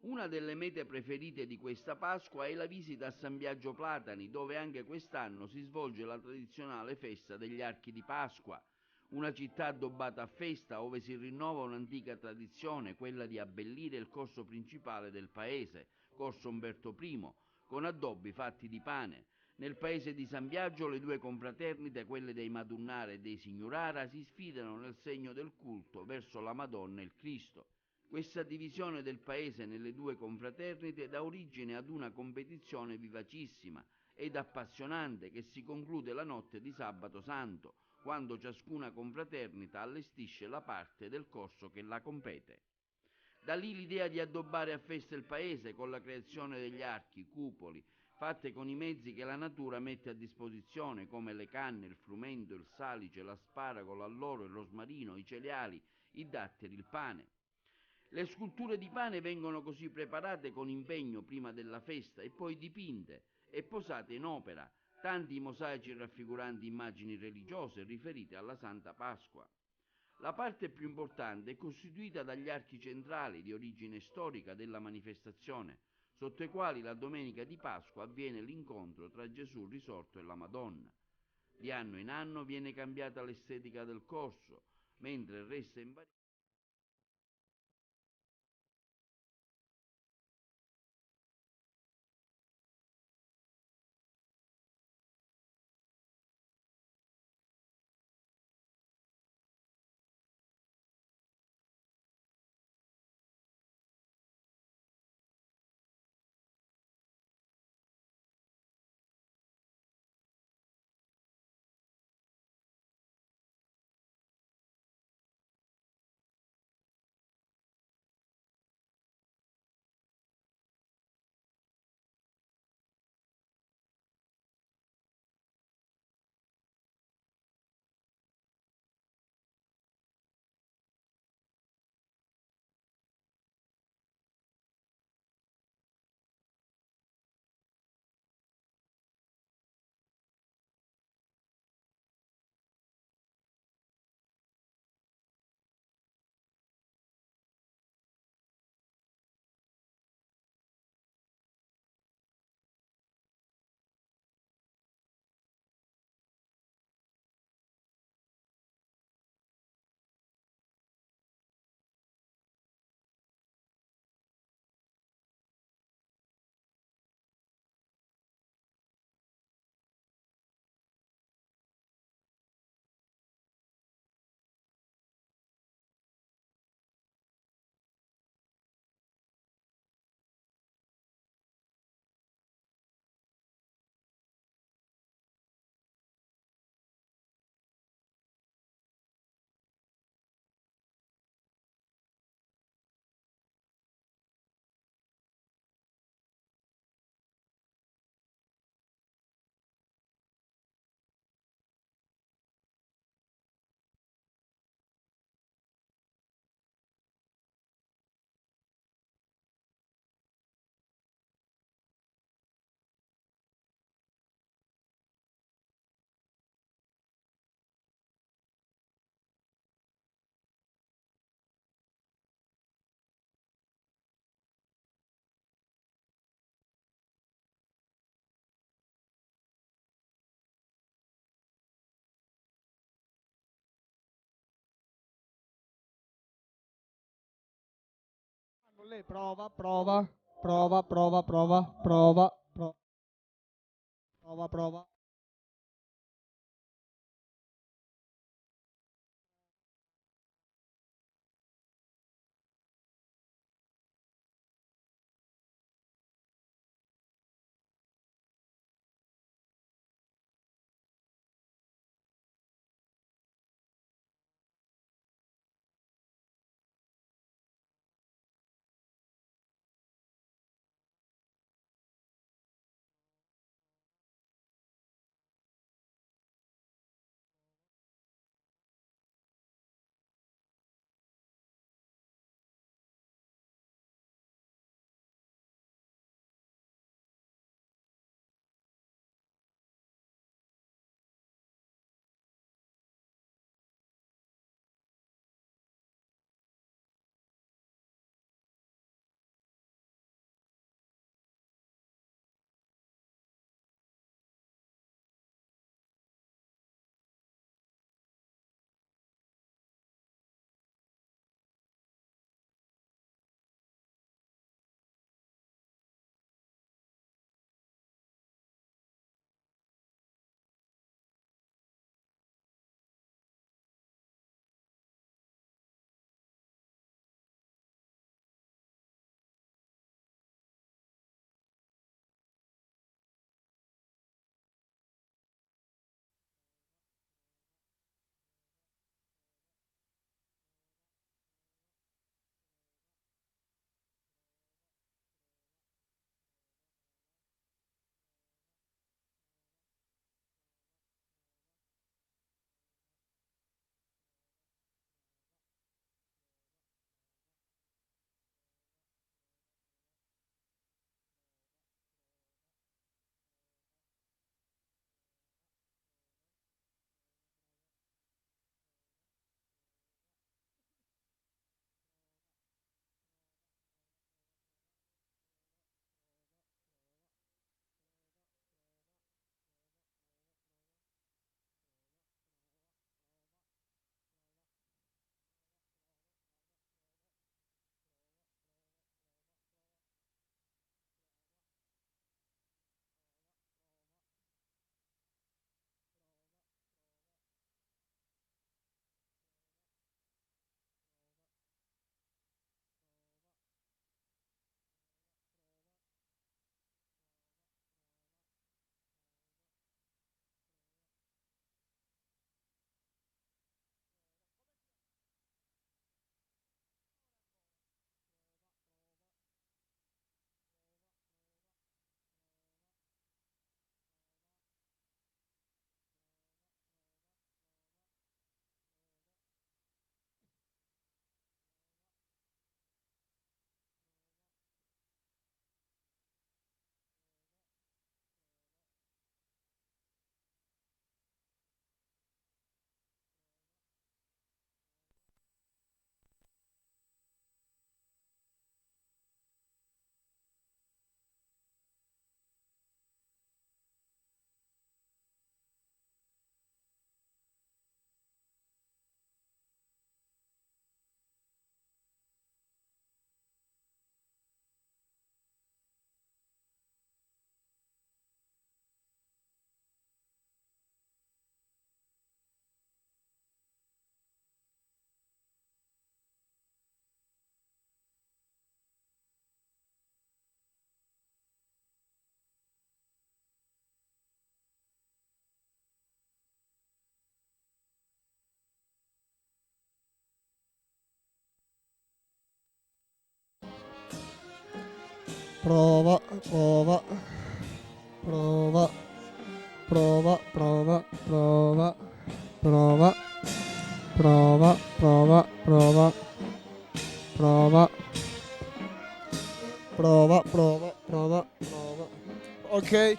Una delle mete preferite di questa Pasqua è la visita a San Biagio Platani, dove anche quest'anno si svolge la tradizionale festa degli archi di Pasqua, una città addobbata a festa dove si rinnova un'antica tradizione, quella di abbellire il corso principale del paese, Corso Umberto I, con addobbi fatti di pane. Nel paese di San Biagio le due confraternite, quelle dei Madunnara e dei Signurara, si sfidano nel segno del culto verso la Madonna e il Cristo. Questa divisione del paese nelle due confraternite dà origine ad una competizione vivacissima ed appassionante che si conclude la notte di Sabato Santo, quando ciascuna confraternita allestisce la parte del corso che la compete. Da lì l'idea di addobbare a festa il paese con la creazione degli archi, cupoli, fatte con i mezzi che la natura mette a disposizione, come le canne, il frumento, il salice, l'asparago, l'alloro, il rosmarino, i cereali, i datteri, il pane. Le sculture di pane vengono così preparate con impegno prima della festa e poi dipinte e posate in opera, tanti mosaici raffiguranti immagini religiose riferite alla Santa Pasqua. La parte più importante è costituita dagli archi centrali di origine storica della manifestazione, sotto i quali la domenica di Pasqua avviene l'incontro tra Gesù risorto e la Madonna. Di anno in anno viene cambiata l'estetica del corso, mentre resta invariata. Lei prova, prova, prova, prova, prova, prova, prova, prova. prova, prova, prova, prova, prova, prova, prova, prova, prova, prova, prova, prova, prova, prova, prova. Ok.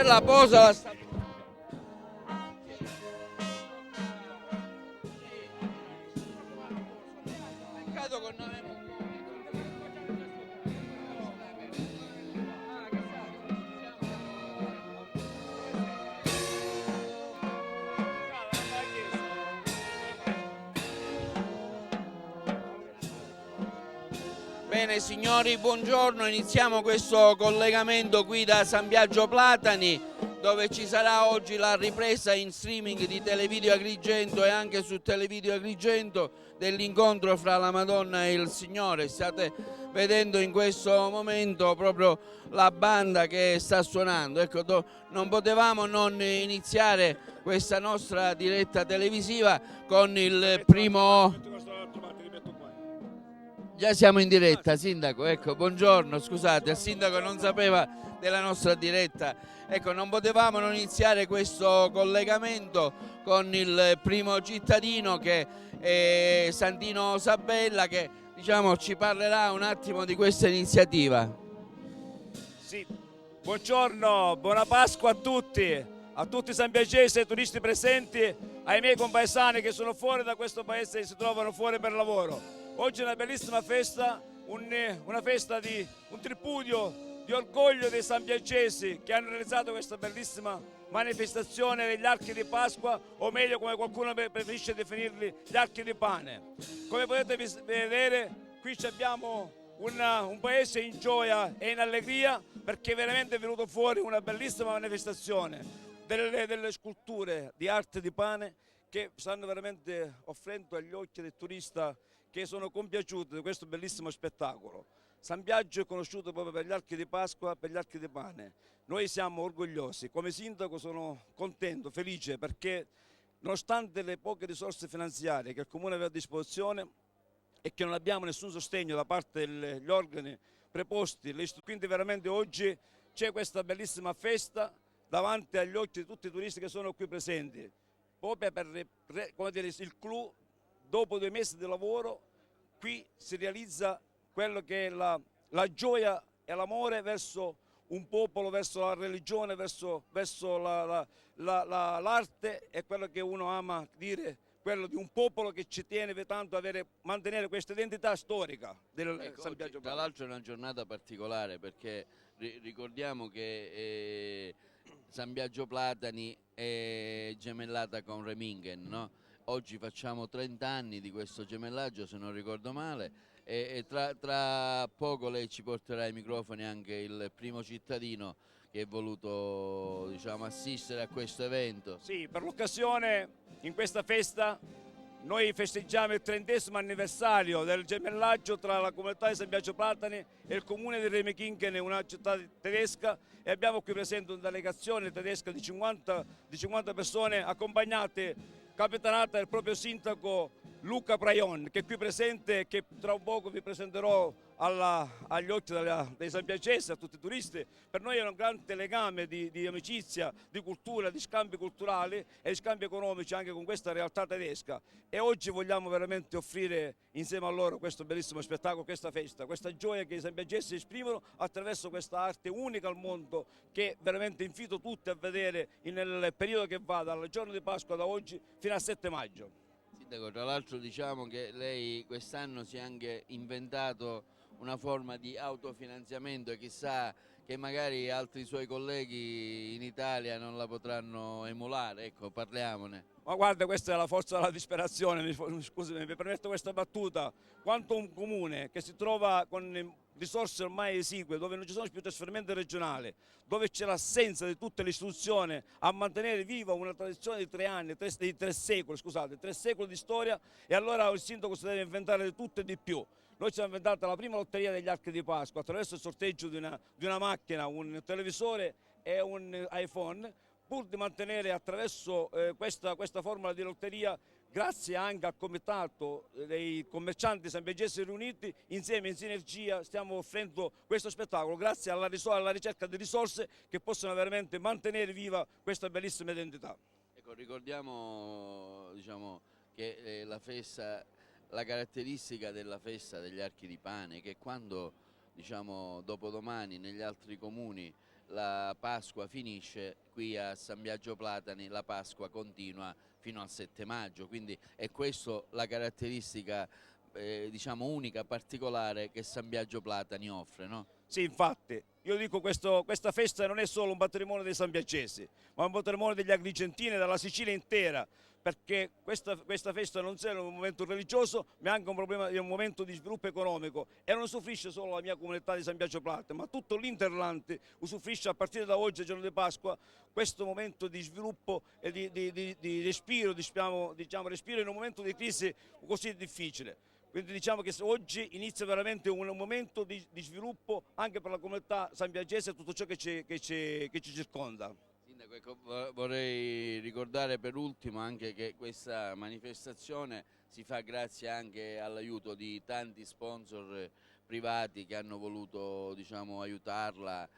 Marcella, posa la stampella. Peccato che non avevo... Bene signori, buongiorno, iniziamo questo collegamento qui da San Biagio Platani, dove ci sarà oggi la ripresa in streaming di Televideo Agrigento e anche su Televideo Agrigento dell'incontro fra la Madonna e il Signore. State vedendo in questo momento proprio la banda che sta suonando. Ecco, non potevamo non iniziare questa nostra diretta televisiva con il primo... Già siamo in diretta, Sindaco, ecco, buongiorno, scusate, il Sindaco non sapeva della nostra diretta. Ecco, non potevamo non iniziare questo collegamento con il primo cittadino che è Santino Sabella, che diciamo ci parlerà un attimo di questa iniziativa. Sì, buongiorno, buona Pasqua a tutti i sambiagesi e ai turisti presenti, ai miei compaesani che sono fuori da questo paese e si trovano fuori per lavoro. Oggi è una bellissima festa, una festa di un tripudio di orgoglio dei sambiagesi che hanno realizzato questa bellissima manifestazione degli archi di Pasqua, o meglio come qualcuno preferisce definirli, gli archi di pane. Come potete vedere qui abbiamo un paese in gioia e in allegria, perché veramente è venuto fuori una bellissima manifestazione delle sculture di arte di pane che stanno veramente offrendo agli occhi del turista, che sono compiaciuti di questo bellissimo spettacolo. San Biagio è conosciuto proprio per gli archi di Pasqua, per gli archi di pane. Noi siamo orgogliosi, come sindaco sono contento, felice, perché nonostante le poche risorse finanziarie che il Comune aveva a disposizione e che non abbiamo nessun sostegno da parte degli organi preposti, quindi veramente oggi c'è questa bellissima festa davanti agli occhi di tutti i turisti che sono qui presenti, proprio per come dire, il clou. Dopo 2 mesi di lavoro qui si realizza quello che è la gioia e l'amore verso un popolo, verso la religione, verso l'arte, e quello che uno ama dire, quello di un popolo che ci tiene tanto a mantenere questa identità storica del San Biagio. Tra l'altro è una giornata particolare, perché ricordiamo che San Biagio Platani è gemellata con Remingen, no? Oggi facciamo 30 anni di questo gemellaggio, se non ricordo male, e tra poco lei ci porterà ai microfoni anche il primo cittadino che è voluto, diciamo, assistere a questo evento. Sì, per l'occasione, in questa festa, noi festeggiamo il 30° anniversario del gemellaggio tra la comunità di San Biagio Platani e il comune di Remekingen, una città tedesca, e abbiamo qui presente una delegazione tedesca di 50 persone, accompagnate, capitanata dal proprio sindaco Luca Praion, che è qui presente e che tra un poco vi presenterò agli occhi dei sambiagesi, a tutti i turisti. Per noi è un grande legame di amicizia, di cultura, di scambi culturali e di scambi economici anche con questa realtà tedesca, e oggi vogliamo veramente offrire insieme a loro questo bellissimo spettacolo, questa festa, questa gioia che i sambiagesi esprimono attraverso questa arte unica al mondo, che veramente invito tutti a vedere nel periodo che va dal giorno di Pasqua, da oggi fino al 7 maggio. Sindaco, tra l'altro diciamo che lei quest'anno si è anche inventato una forma di autofinanziamento, e chissà che magari altri suoi colleghi in Italia non la potranno emulare, ecco, parliamone. Ma guarda, questa è la forza della disperazione, scusami, mi permetto questa battuta. Quanto un comune che si trova con risorse ormai esigue, dove non ci sono più trasferimenti regionali, dove c'è l'assenza di tutte le istituzioni a mantenere viva una tradizione di 3 anni, di 3 secoli, scusate, 3 secoli di storia, e allora il sindaco si deve inventare di tutto e di più. Noi ci siamo inventati la prima lotteria degli archi di Pasqua attraverso il sorteggio di una macchina, un televisore e un iPhone, pur di mantenere attraverso questa formula di lotteria, grazie anche al comitato dei commercianti sambiagesi riuniti, insieme in sinergia stiamo offrendo questo spettacolo, grazie alla ricerca di risorse che possono veramente mantenere viva questa bellissima identità. Ecco, ricordiamo, diciamo, che la caratteristica della festa degli archi di pane, che quando, diciamo, dopodomani negli altri comuni la Pasqua finisce, qui a San Biagio Platani la Pasqua continua fino al 7 maggio, quindi è questa la caratteristica diciamo unica, particolare che San Biagio Platani offre, no? Sì, infatti, io dico questa festa non è solo un patrimonio dei sambiagesi, ma un patrimonio degli agrigentini e della Sicilia intera, perché questa festa non solo è un momento religioso, ma è anche un momento di sviluppo economico, e non soffrisce solo la mia comunità di San Biagio Platani, ma tutto l'Interland usufruisce a partire da oggi, il giorno di Pasqua, questo momento di sviluppo e di respiro, diciamo respiro in un momento di crisi così difficile. Quindi diciamo che oggi inizia veramente un momento di sviluppo anche per la comunità sambiagese e tutto ciò che ci circonda. Sindaco, ecco, vorrei ricordare per ultimo anche che questa manifestazione si fa grazie anche all'aiuto di tanti sponsor privati che hanno voluto, diciamo, aiutarla,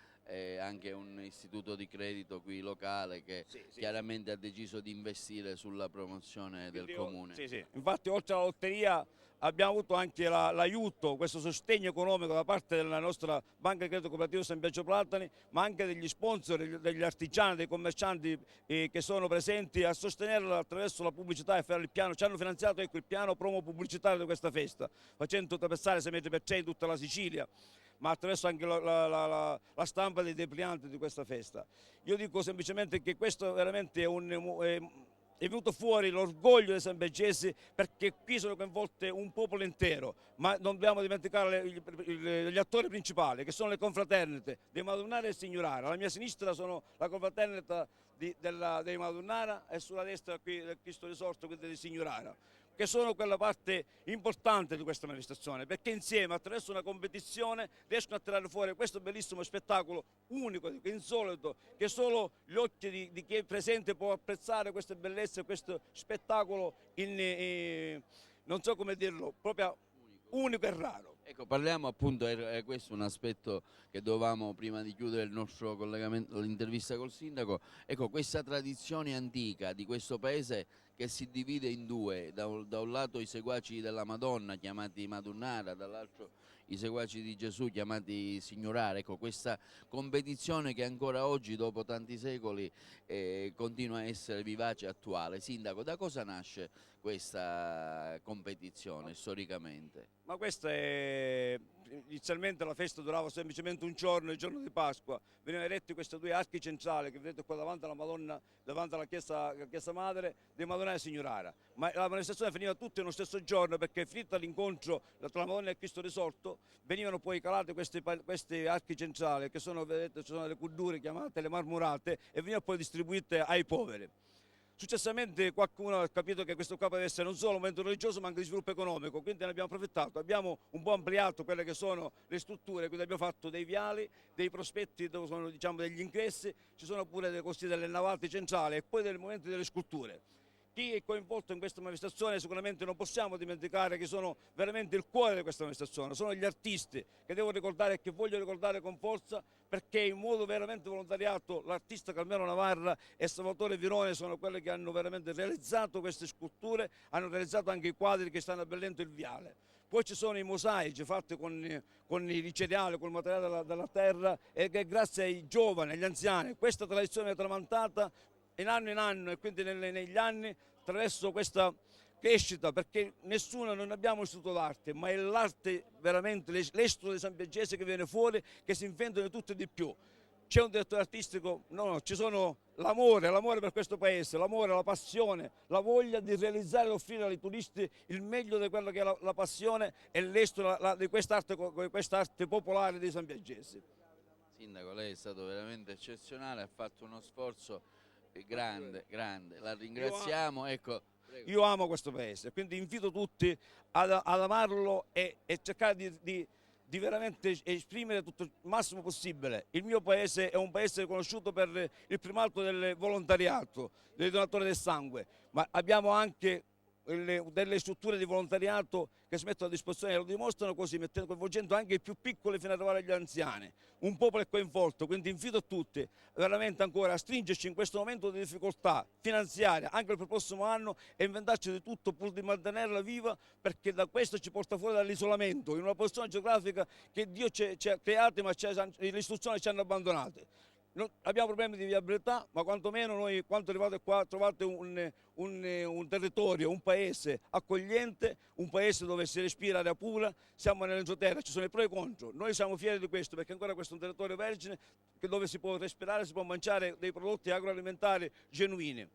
anche un istituto di credito qui locale che chiaramente ha deciso di investire sulla promozione del comune. Sì. Infatti oltre alla lotteria abbiamo avuto anche l'aiuto, questo sostegno economico da parte della nostra Banca di Credito Cooperativo San Biagio Platani, ma anche degli sponsor, degli artigiani, dei commercianti che sono presenti a sostenerla attraverso la pubblicità e fare il piano. Ci hanno finanziato, ecco, il piano promo pubblicitario di questa festa, facendo oltrepassare 6 metri per 100 tutta la Sicilia, ma attraverso anche la stampa dei deplianti di questa festa. Io dico semplicemente che questo veramente è venuto fuori l'orgoglio dei sambiagesi, perché qui sono coinvolte un popolo intero, ma non dobbiamo dimenticare gli attori principali, che sono le confraternite dei Madonnara e Signurara. Alla mia sinistra sono la confraternita dei Madonnara e sulla destra qui del Cristo Risorto, quindi di Signurara, che sono quella parte importante di questa manifestazione, perché insieme attraverso una competizione riescono a tirare fuori questo bellissimo spettacolo unico, insolito, che solo gli occhi di chi è presente può apprezzare queste bellezze, questo spettacolo non so come dirlo, proprio unico e raro. Ecco, parliamo appunto, è questo un aspetto che dovevamo, prima di chiudere il nostro collegamento, l'intervista col sindaco, ecco, questa tradizione antica di questo paese che si divide in due, da un lato i seguaci della Madonna chiamati Madonnara, dall'altro i seguaci di Gesù chiamati Signorare. Ecco, questa competizione che ancora oggi, dopo tanti secoli, continua a essere vivace e attuale. Sindaco, da cosa nasce questa competizione storicamente? Ma questa è, inizialmente la festa durava semplicemente un giorno, il giorno di Pasqua, venivano eretti questi due archi centrali che vedete qua davanti alla Madonna, davanti alla chiesa Madre di Madonna e Signorara, ma la manifestazione finiva tutti nello stesso giorno, perché finito l'incontro tra la Madonna e Cristo Risorto venivano poi calate questi archi centrali che sono, vedete, sono le cudure chiamate le marmorate, e venivano poi distribuite ai poveri. Successivamente qualcuno ha capito che questo qua deve essere non solo un momento religioso ma anche di sviluppo economico, quindi ne abbiamo approfittato, abbiamo un po' ampliato quelle che sono le strutture, quindi abbiamo fatto dei viali, dei prospetti dove sono, diciamo, degli ingressi, ci sono pure delle navate centrali e poi dei momenti delle sculture. Chi è coinvolto in questa manifestazione sicuramente non possiamo dimenticare che sono veramente il cuore di questa manifestazione, sono gli artisti che devo ricordare e che voglio ricordare con forza, perché in modo veramente volontariato l'artista Carmelo Navarra e Salvatore Virone sono quelli che hanno veramente realizzato queste sculture, hanno realizzato anche i quadri che stanno abbellendo il viale. Poi ci sono i mosaici fatti con i cereali, con il materiale della terra, e che grazie ai giovani, agli anziani, questa tradizione è tramandata in anno e quindi negli anni attraverso questa crescita, perché non abbiamo istituto d'arte, ma è l'arte veramente, l'estro dei sambiagesi che viene fuori, che si inventano di tutto e di più. C'è un direttore artistico? No, ci sono l'amore per questo paese, l'amore, la passione, la voglia di realizzare e offrire ai turisti il meglio di quello che è la passione e l'estro di quest'arte popolare dei sambiagesi. Sindaco, lei è stato veramente eccezionale, ha fatto uno sforzo grande, la ringraziamo. Ecco, io amo questo paese, quindi invito tutti ad amarlo e cercare di veramente esprimere tutto il massimo possibile. Il mio paese è un paese conosciuto per il primato del volontariato, del donatore del sangue, ma abbiamo anche delle strutture di volontariato che si mettono a disposizione e lo dimostrano così, coinvolgendo anche i più piccoli fino ad arrivare agli anziani. Un popolo è coinvolto, quindi invito tutti veramente ancora a stringerci in questo momento di difficoltà finanziaria anche per il prossimo anno e inventarci di tutto pur di mantenerla viva, perché da questo ci porta fuori dall'isolamento, in una posizione geografica che Dio ci ha creati ma le istituzioni ci hanno abbandonati. abbiamo problemi di viabilità, ma quantomeno noi, quando arrivate qua, trovate un territorio, un paese accogliente, un paese dove si respira aria pura, siamo nell'entroterra, ci sono i pro e i contro. Noi siamo fieri di questo perché ancora questo è un territorio vergine dove si può respirare, si può mangiare dei prodotti agroalimentari genuini.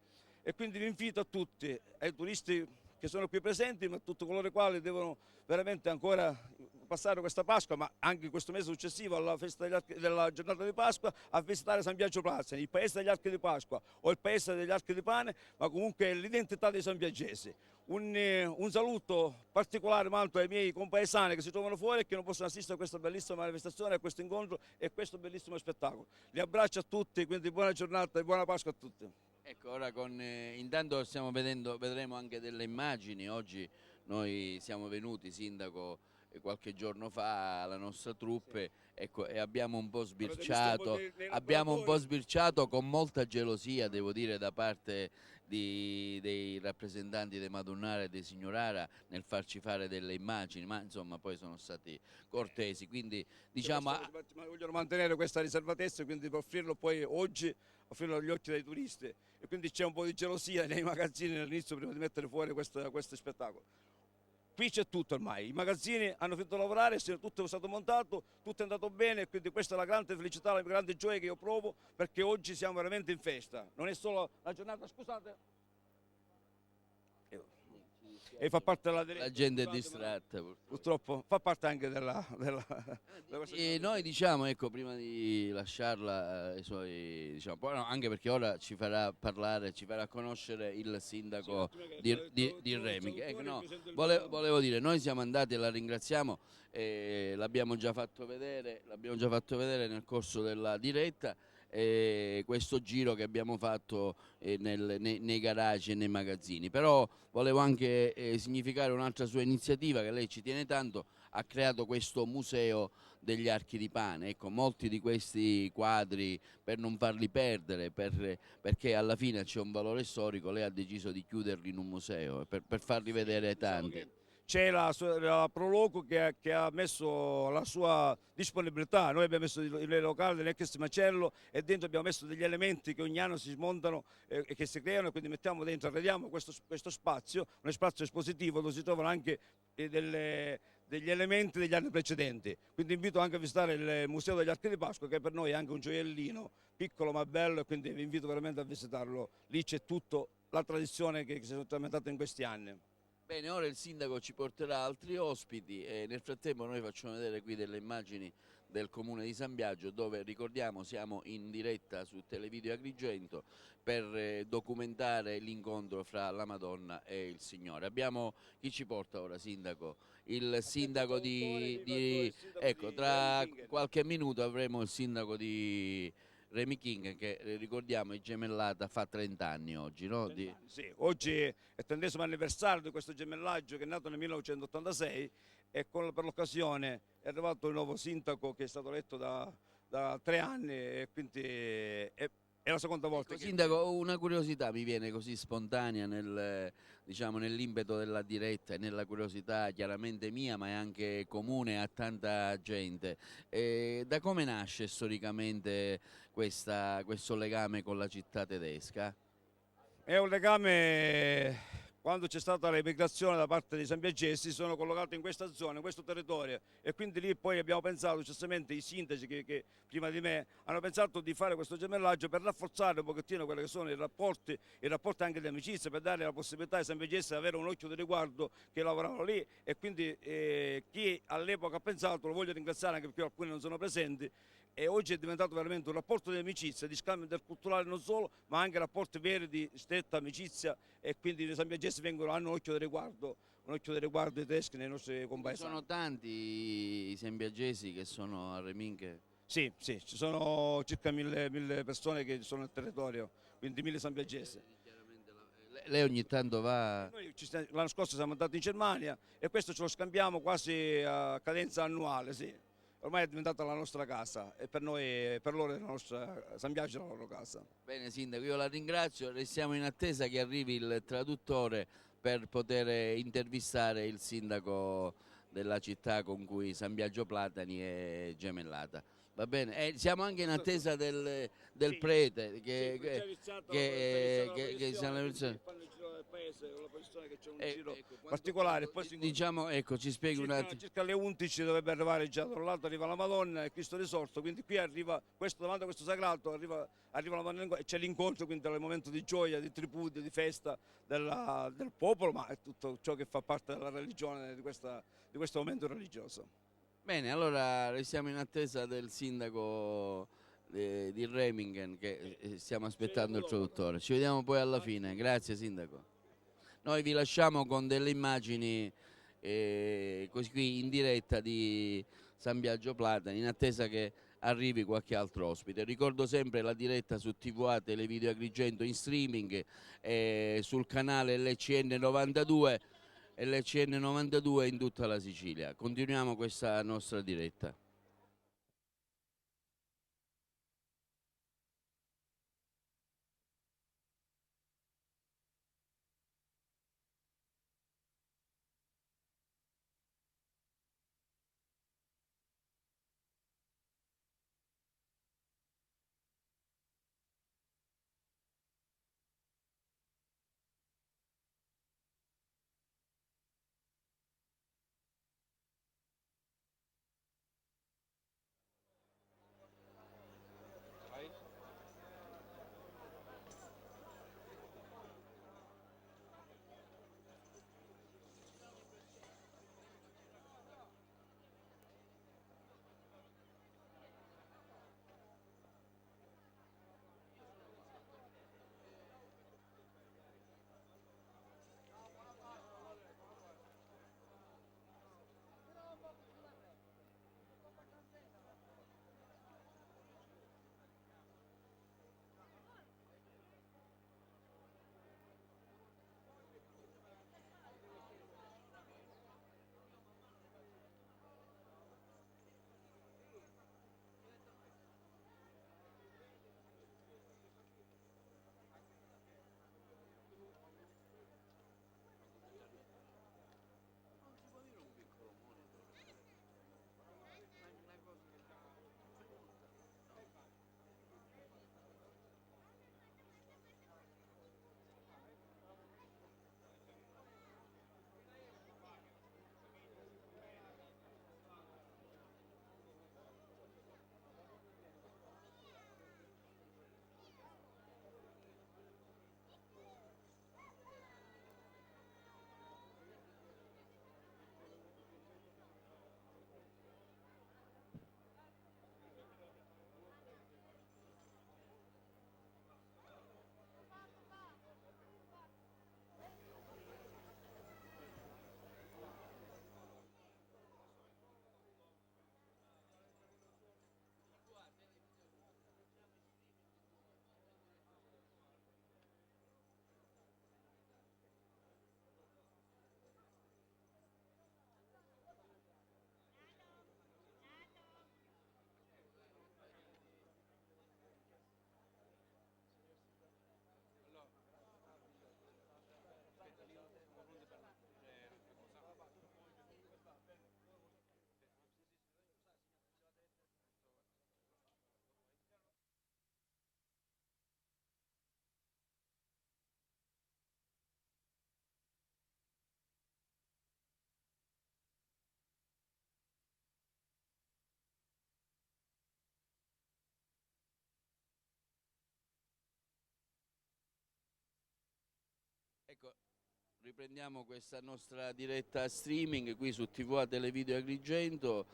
E quindi vi invito a tutti, ai turisti che sono qui presenti, ma a tutti coloro i quali devono veramente ancora passare questa Pasqua, ma anche questo mese successivo alla festa della giornata di Pasqua, a visitare San Biagio Plazzani, il paese degli archi di Pasqua o il paese degli archi di pane, ma comunque l'identità dei sambiagesi. Un saluto particolare molto ai miei compaesani che si trovano fuori e che non possono assistere a questa bellissima manifestazione, a questo incontro e a questo bellissimo spettacolo. Li abbraccio a tutti, quindi buona giornata e buona Pasqua a tutti. Ecco, ora intanto stiamo vedremo anche delle immagini. Oggi noi siamo venuti, Sindaco, qualche giorno fa alla nostra truppe, ecco, e abbiamo un po' sbirciato con molta gelosia, devo dire, da parte dei rappresentanti dei Madonnara e dei Signorara nel farci fare delle immagini, ma insomma poi sono stati cortesi, quindi diciamo... Ma vogliono mantenere questa riservatezza, quindi per offrirlo poi oggi, offrirlo agli occhi dei turisti, e quindi c'è un po' di gelosia nei magazzini all'inizio prima di mettere fuori questo spettacolo. Qui c'è tutto ormai, i magazzini hanno finito di lavorare, tutto è stato montato, tutto è andato bene e quindi questa è la grande felicità, la grande gioia che io provo perché oggi siamo veramente in festa, non è solo la giornata, scusate, e fa parte della diretta. La gente è distratta purtroppo, fa parte anche della e noi diciamo, ecco, prima di lasciarla ai suoi, diciamo, poi no, anche perché ora ci farà parlare, ci farà conoscere il sindaco di Remiche. Ecco, no, volevo dire, noi siamo andati e la ringraziamo, l'abbiamo già fatto vedere nel corso della diretta. Questo giro che abbiamo fatto nei garage e nei magazzini, però volevo anche significare un'altra sua iniziativa che lei ci tiene tanto, ha creato questo museo degli archi di pane. Ecco, molti di questi quadri, per non farli perdere, perché alla fine c'è un valore storico, lei ha deciso di chiuderli in un museo per farli vedere tanti. C'è la Proloco che ha messo la sua disponibilità, noi abbiamo messo il locale dell'ex macello e dentro abbiamo messo degli elementi che ogni anno si smontano e che si creano, e quindi mettiamo dentro, arrediamo questo spazio, uno spazio espositivo dove si trovano anche degli elementi degli anni precedenti. Quindi invito anche a visitare il Museo degli Archi di Pasqua, che per noi è anche un gioiellino, piccolo ma bello, e quindi vi invito veramente a visitarlo. Lì c'è tutta la tradizione che si è tramezzata in questi anni. Bene, ora il sindaco ci porterà altri ospiti e nel frattempo noi facciamo vedere qui delle immagini del comune di San Biagio, dove, ricordiamo, siamo in diretta su Televideo Agrigento per documentare l'incontro fra la Madonna e il Signore. Abbiamo, chi ci porta ora, sindaco? Il sindaco ecco, tra qualche minuto avremo il sindaco di Remy King, che ricordiamo è gemellata, fa 30 anni oggi, no? Sì, oggi è il 30° anniversario di questo gemellaggio che è nato nel 1986 e per l'occasione è arrivato il nuovo sindaco che è stato eletto da 3 anni e quindi è la seconda volta. Ecco, sindaco, una curiosità mi viene così spontanea nell'impeto della diretta e nella curiosità chiaramente mia, ma è anche comune a tanta gente. Da come nasce storicamente questo legame con la città tedesca? È un legame. Quando c'è stata l'emigrazione da parte dei sambiagesi si sono collocati in questa zona, in questo territorio, e quindi lì poi abbiamo pensato, successivamente i sindaci che prima di me hanno pensato di fare questo gemellaggio per rafforzare un pochettino quelli che sono i rapporti anche di amicizia, per dare la possibilità ai sambiagesi di avere un occhio di riguardo che lavoravano lì, e quindi chi all'epoca ha pensato lo voglio ringraziare anche perché alcuni non sono presenti. E oggi è diventato veramente un rapporto di amicizia, di scambio interculturale non solo, ma anche rapporti veri di stretta amicizia, e quindi i sambiagesi hanno un occhio di riguardo ai tedeschi nei nostri compaesani. Sono tanti i sambiagesi che sono a Reminche? Sì, ci sono circa 1000 persone che sono nel territorio, quindi 1000 sambiagesi. Lei ogni tanto va? Noi l'anno scorso siamo andati in Germania e questo ce lo scambiamo quasi a cadenza annuale, sì. Ormai è diventata la nostra casa e per noi, per loro è la nostra, San Biagio è la loro casa. Bene sindaco, io la ringrazio, restiamo in attesa che arrivi il traduttore per poter intervistare il sindaco della città con cui San Biagio Platani è gemellata. Va bene, siamo anche in attesa del Sì. prete Sì, che, qui c'è iniziato che sia una persona. fanno il giro del paese con la processione che c'è un giro Ecco, particolare. Poi si diciamo, ecco, ci spieghi un attimo. circa alle 11 dovrebbe arrivare già da un lato arriva la Madonna e Cristo risorto, quindi qui arriva questo davanti a questo sagrato, arriva la Madonna e c'è l'incontro, quindi è un momento di gioia, di tripudio, di festa del popolo, ma è tutto ciò che fa parte della religione di questo momento religioso. Bene, allora restiamo in attesa del sindaco di Remingen che stiamo aspettando il traduttore. Ci vediamo poi alla fine. Grazie sindaco. Noi vi lasciamo con delle immagini così qui in diretta di San Biagio Platani in attesa che arrivi qualche altro ospite. Ricordo sempre la diretta su TVA Televideo Agrigento in streaming sul canale LCN 92 LCN 92 in tutta la Sicilia. Continuiamo questa nostra diretta. Ecco, riprendiamo questa nostra diretta streaming qui su TVA Televideo Agrigento.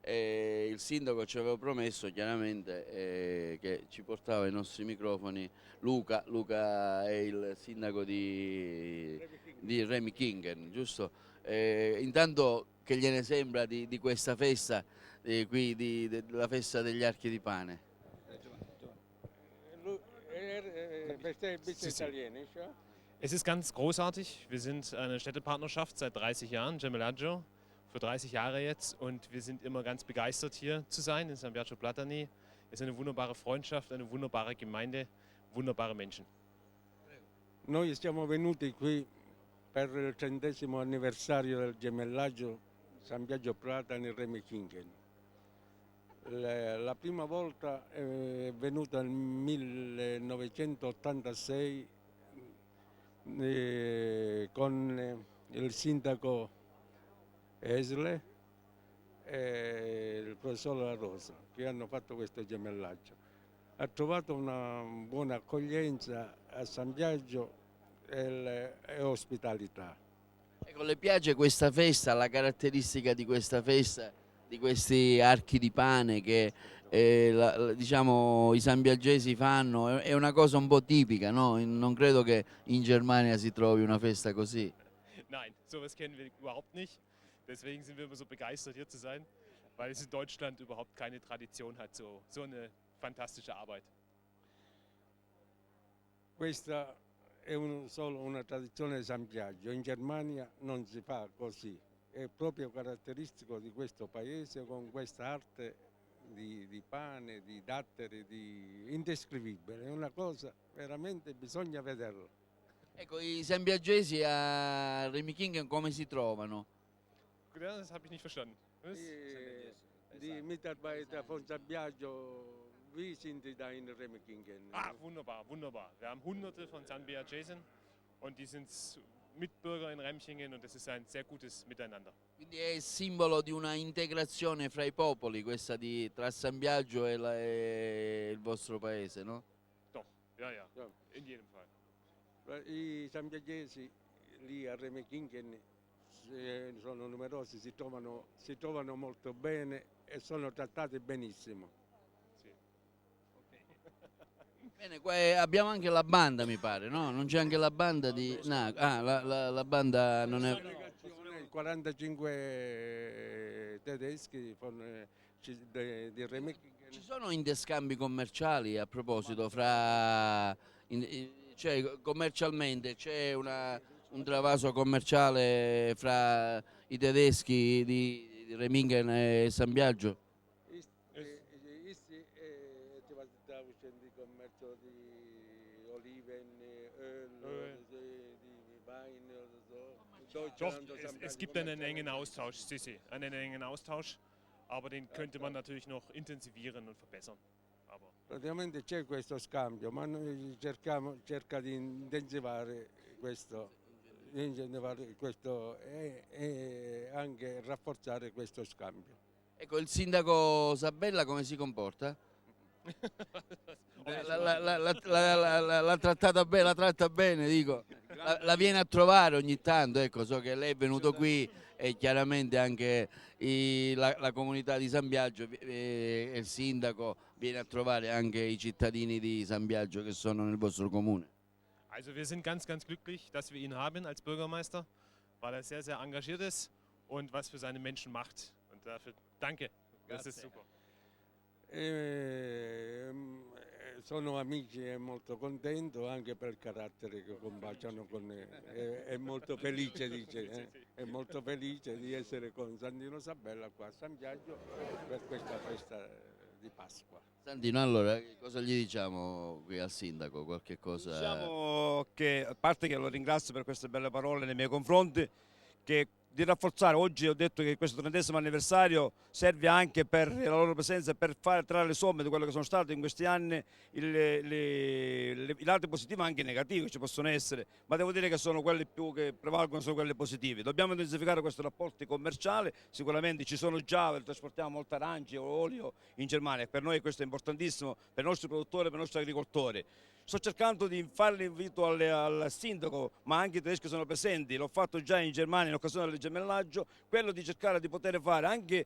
Il sindaco ci aveva promesso chiaramente che ci portava i nostri microfoni. Luca è il sindaco di Remikingen, giusto? Intanto che gliene sembra di questa festa qui, della festa degli archi di pane? Sì, sì. Es ist ganz großartig. Wir sind eine Städtepartnerschaft seit 30 Jahren, Gemellaggio, für 30 Jahre jetzt. Und wir sind immer ganz begeistert, hier zu sein in San Biagio Platani. Es ist eine wunderbare Freundschaft, eine wunderbare Gemeinde, wunderbare Menschen. Noi siamo venuti qui per il 30° anniversario del gemellaggio San Biagio Platani Remikingen. La prima volta è venuta nel 1986 con il sindaco Esle e il professor La Rosa, che hanno fatto questo gemellaggio. Ha trovato una buona accoglienza a San Biagio e ospitalità. Ecco, le piace questa festa, la caratteristica di questa festa, di questi archi di pane che diciamo, i sambiagesi fanno? È una cosa un po' tipica, no? Non credo che in Germania si trovi una festa così. Nein, sowas kennen wir überhaupt nicht. Deswegen sind wir immer so begeistert, hier zu sein, weil es in Deutschland überhaupt keine Tradition hat, so eine fantastische Arbeit. Questa è solo una tradizione di San Biagio, in Germania non si fa così, è proprio caratteristico di questo paese con questa arte di pane, di datteri, indescrivibile, è una cosa veramente bisogna vederla. Ecco, i sambiagesi a Remikingen come si trovano? Ja, das habe ich nicht verstanden. Was? Die Mitarbeiter von San Biagio, wie sind die da in Remikingen? Ah, wunderbar, wunderbar. Wir haben Hunderte von Sanbiagesen und die sind Mitbürger in Remchingen und das ist ein sehr gutes Miteinander. Quindi è il simbolo di una integrazione fra i popoli, questa tra San Biagio e il vostro paese, no? Doch, ja, ja, Ja. in jedem Fall. I sambiagesi lì a Remikingen sono numerosi, si trovano molto bene e sono trattati benissimo. Sì. Bene, qua abbiamo anche la banda, mi pare, no? Non c'è anche la banda di... No, la banda non è... 45 tedeschi di Remikingen. Ci sono interscambi commerciali a proposito cioè commercialmente c'è un travaso commerciale fra i tedeschi di Remingen e San Biagio? Sta uscendo il commercio di oliven, di wine, Doch, es gibt einen engen Austausch, einen engen Austausch, aber den könnte man natürlich noch intensivieren und verbessern. Aber praticamente c'è questo scambio, ma noi cerca di intensivare questo e anche rafforzare questo scambio. Ecco, il sindaco Sabella come si comporta? La tratta bene, la tratta bene, dico. La viene a trovare ogni tanto, ecco, so che lei è venuto qui e chiaramente anche la comunità di San Biagio e il sindaco viene a trovare anche i cittadini di San Biagio che sono nel vostro comune. also wir sind ganz, ganz glücklich, dass wir ihn haben als Bürgermeister, weil er sehr, sehr engagiert ist und was für seine Menschen macht. Und dafür danke, das ist super. Sono amici e molto contento anche per il carattere che combaciano con è molto felice, dice, è molto felice di essere con Santino Sabella qua a San Biagio per questa festa di Pasqua. Santino, allora cosa gli diciamo qui al sindaco? Qualche cosa? Diciamo che, a parte che lo ringrazio per queste belle parole nei miei confronti, che di rafforzare, oggi ho detto che questo 30° anniversario serve anche per la loro presenza, per fare trarre le somme di quello che sono state in questi anni i lati positivi ma anche negativi che ci possono essere, ma devo dire che sono quelli più che prevalgono, sono quelli positivi. Dobbiamo intensificare questi rapporti commerciali, sicuramente ci sono già, trasportiamo molto arance o olio in Germania, per noi questo è importantissimo, per i nostri produttori, per i nostri agricoltori. Sto cercando di fare l'invito al sindaco, ma anche i tedeschi sono presenti, l'ho fatto già in Germania in occasione del gemellaggio, quello di cercare di poter fare anche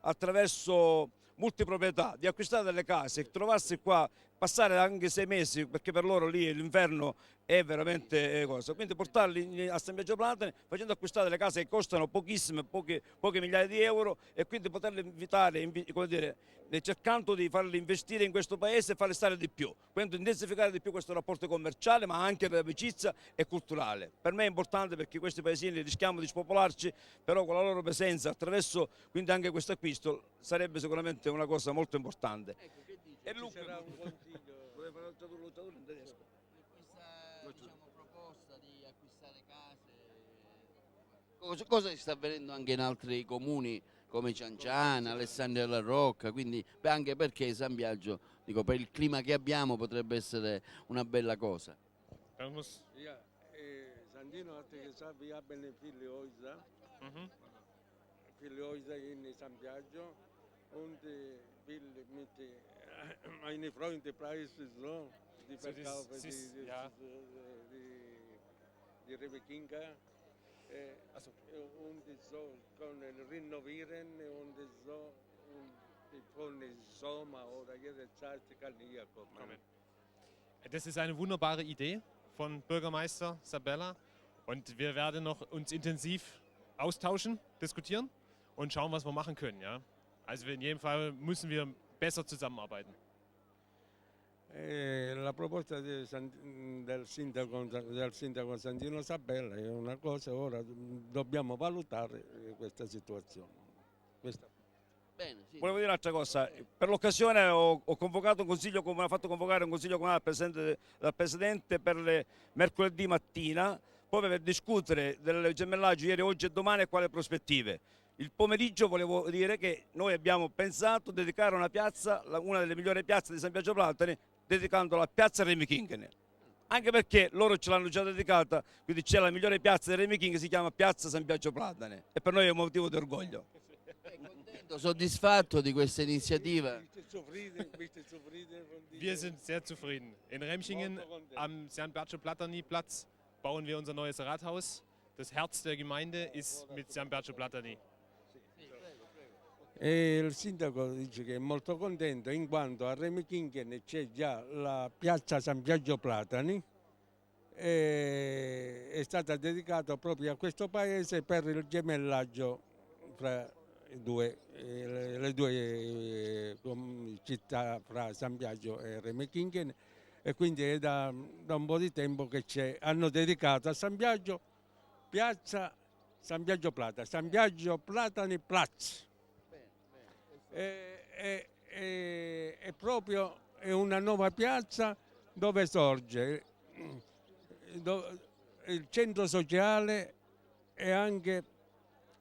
attraverso multiproprietà, di acquistare delle case, trovarsi qua, passare anche 6 mesi, perché per loro lì l'inverno è veramente cosa. Quindi portarli a San Biagio Platani facendo acquistare delle case che costano pochissime, poche migliaia di euro, e quindi poterli invitare, come dire, cercando di farli investire in questo paese e farli stare di più, quindi intensificare di più questo rapporto commerciale ma anche per amicizia e culturale. Per me è importante perché questi paesini rischiamo di spopolarci, però con la loro presenza attraverso quindi anche questo acquisto sarebbe sicuramente una cosa molto importante. Ecco, che dice? E Ci Luca, sarà un consiglio. vuole fare il tradurre in tedesco? Questa diciamo, proposta di acquistare case, cosa sta avvenendo anche in altri comuni come Cianciana, Alessandria della Rocca, quindi anche perché San Biagio, dico, per il clima che abbiamo potrebbe essere una bella cosa. Das muss, Ja, Sandino hat gesagt, wir haben viele Häuser, mhm. viele Häuser in San Biagio und will mit meine Freunde Preis so, die So, verkaufen ja. die Rebekinga Achso. und so können renovieren und so und von Sommer oder jede Zeit kann hier kommen. Kommen. Das ist eine wunderbare Idee von Bürgermeister Sabella und wir werden noch uns intensiv austauschen, diskutieren und schauen, was wir machen können. Ja? Also in jedem Fall müssen wir besser zusammenarbeiten. La proposta del sindaco Sandino Sabella è una cosa, ora dobbiamo valutare questa situazione. Bene, sì. Volevo dire un'altra cosa, per l'occasione ho convocato un consiglio, come ha fatto convocare un consiglio comunale dal Presidente per mercoledì mattina, proprio per discutere del gemellaggio ieri, oggi e domani e quali prospettive. Il pomeriggio volevo dire che noi abbiamo pensato di dedicare una piazza, una delle migliori piazze di San Biagio Platani, dedicandola a Piazza Remi King. Anche perché loro ce l'hanno già dedicata, quindi c'è la migliore piazza di Remi King, si chiama Piazza San Biagio Platani e per noi è un motivo di orgoglio. Soddisfatto di questa iniziativa? Wir sind sehr zufrieden. In Remchingen am San Biagio Platani Platz bauen wir unser neues Rathaus. Das Herz der Gemeinde ist mit San Biagio Platani. E il sindaco dice che è molto contento in quanto a Remikingen c'è già la piazza San Biagio Platani, è stata dedicata proprio a questo paese per il gemellaggio fra le due città, fra San Biagio e Remikingen, e quindi è da un po' di tempo che hanno dedicato a San Biagio piazza San Biagio Platani, San Biagio Platani Platz. È proprio una nuova piazza dove sorge il centro sociale e anche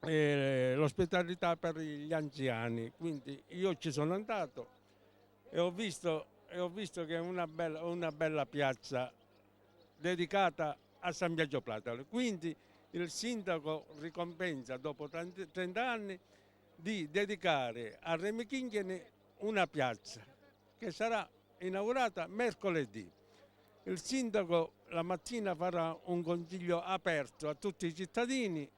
l'ospitalità per gli anziani. Quindi io ci sono andato e ho visto che è una bella piazza dedicata a San Biagio Platani. Quindi il sindaco ricompensa dopo 30 anni di dedicare a Remikingen una piazza che sarà inaugurata mercoledì. Il sindaco la mattina farà un consiglio aperto a tutti i cittadini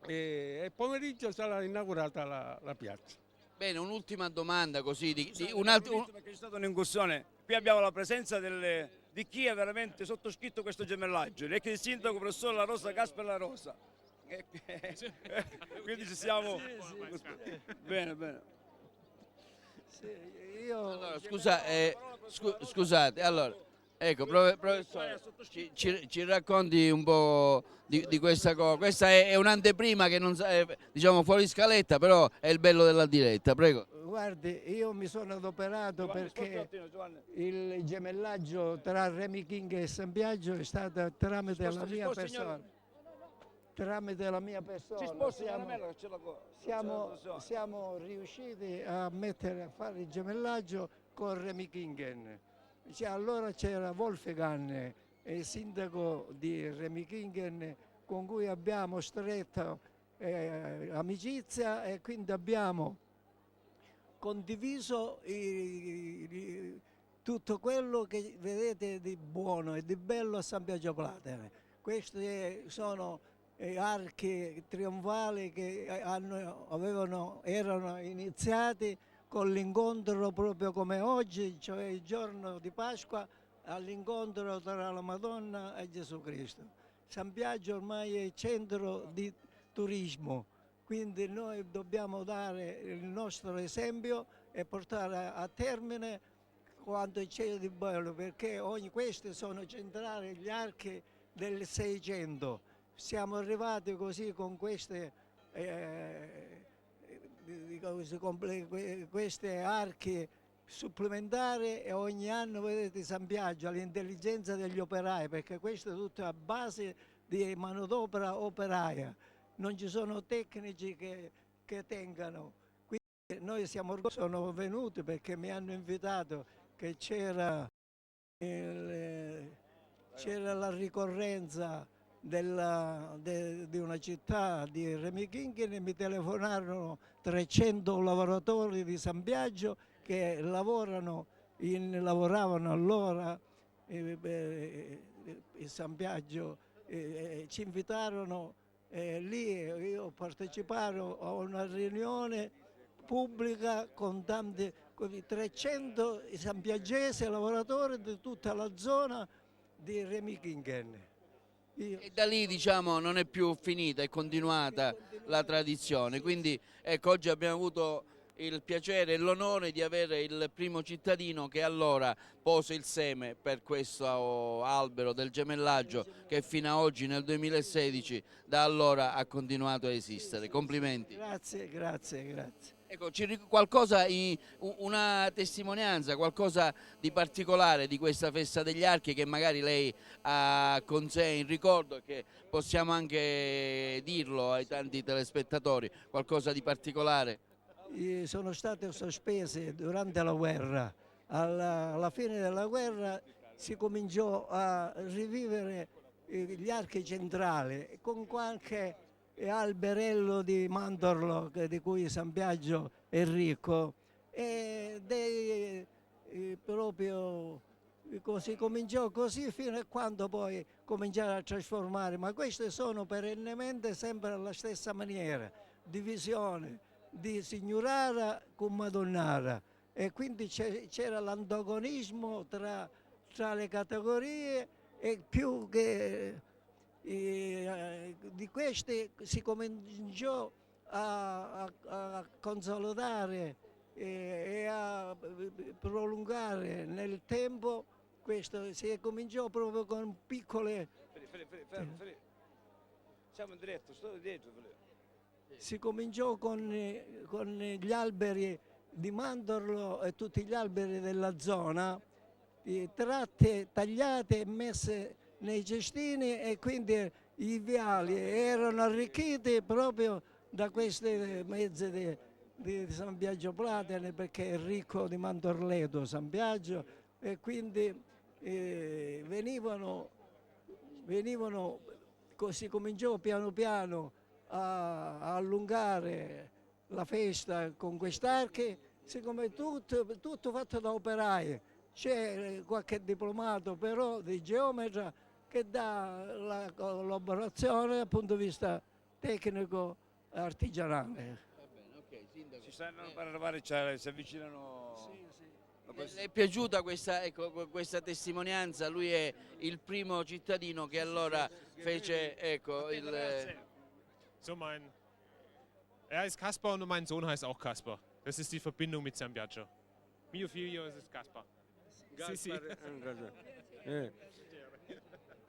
e pomeriggio sarà inaugurata la piazza. Bene, un'ultima domanda così, Perché c'è stata un'incussione, qui abbiamo la presenza di chi ha veramente sottoscritto questo gemellaggio, il sindaco professor La Rosa, Gasper La Rosa. Quindi ci siamo. Bene. Sì, io... Allora, scusate, allora, ecco, professore, ci racconti un po' di questa cosa. Questa è un'anteprima che non diciamo fuori scaletta, però è il bello della diretta, prego. Guardi, io mi sono adoperato perché il gemellaggio tra Remikingen e San Biagio è stato tramite la mia persona. Tramite la mia persona siamo riusciti a fare il gemellaggio con Remikingen. Allora c'era Wolfgang, il sindaco di Remikingen, con cui abbiamo stretto amicizia e quindi abbiamo condiviso tutto quello che vedete di buono e di bello a San Biagio Platani. Questi sono archi trionfali che erano iniziati con l'incontro proprio come oggi, cioè il giorno di Pasqua, all'incontro tra la Madonna e Gesù Cristo. San Biagio ormai è centro di turismo, quindi noi dobbiamo dare il nostro esempio e portare a termine quanto c'è di bello, perché questi sono centrali gli archi del Seicento. Siamo arrivati così con queste archi supplementari e ogni anno vedete San Biagio all'intelligenza degli operai, perché questo è tutto a base di manodopera operaia. Non ci sono tecnici che che tengano. Quindi noi siamo orgogliosi, sono venuti perché mi hanno invitato, che c'era la ricorrenza di una città di Remiginghen e mi telefonarono 300 lavoratori di San Biagio che lavoravano allora in San Biagio, ci invitarono lì, io parteciparono a una riunione pubblica con tanti, con 300 sambiagesi lavoratori di tutta la zona di Remiginghen. E da lì diciamo non è più finita, è continuata la tradizione, quindi ecco, oggi abbiamo avuto il piacere e l'onore di avere il primo cittadino che allora pose il seme per questo albero del gemellaggio che fino ad oggi nel 2016 da allora ha continuato a esistere. Complimenti. Grazie, grazie, grazie. Ecco, qualcosa, una testimonianza, qualcosa di particolare di questa festa degli archi che magari lei ha con sé in ricordo e che possiamo anche dirlo ai tanti telespettatori, qualcosa di particolare? Sono state sospese durante la guerra, alla fine della guerra si cominciò a rivivere gli archi centrali con qualche alberello di mandorlo di cui San Biagio è ricco e proprio si cominciò così fino a quando poi cominciarono a trasformare, ma queste sono perennemente sempre alla stessa maniera, divisione di signorara con madonnara e quindi c'era l'antagonismo tra le categorie e più che di queste si cominciò a consolidare e a prolungare nel tempo. Questo si cominciò proprio con piccole. Siamo in diretto, sto dietro. Si cominciò con gli alberi di mandorlo e tutti gli alberi della zona, tratte, tagliate e messe nei cestini e quindi i viali erano arricchiti proprio da queste mezze di San Biagio Platane perché è ricco di mandorleto San Biagio e quindi venivano, così cominciò piano piano a allungare la festa con quest'archi, siccome tutto fatto da operai, c'è qualche diplomato però di geometra che dà la collaborazione dal punto di vista tecnico artigianale. Va bene, ok, Sindaco. Ci stanno per arrivare, si avvicinano. Sì, sì. Le è piaciuta questa testimonianza? Lui è il primo cittadino che allora fece So, er ist Kaspar und mein Sohn heißt auch Kaspar. Das ist die Verbindung mit San Biagio. Mio figlio è Kaspar.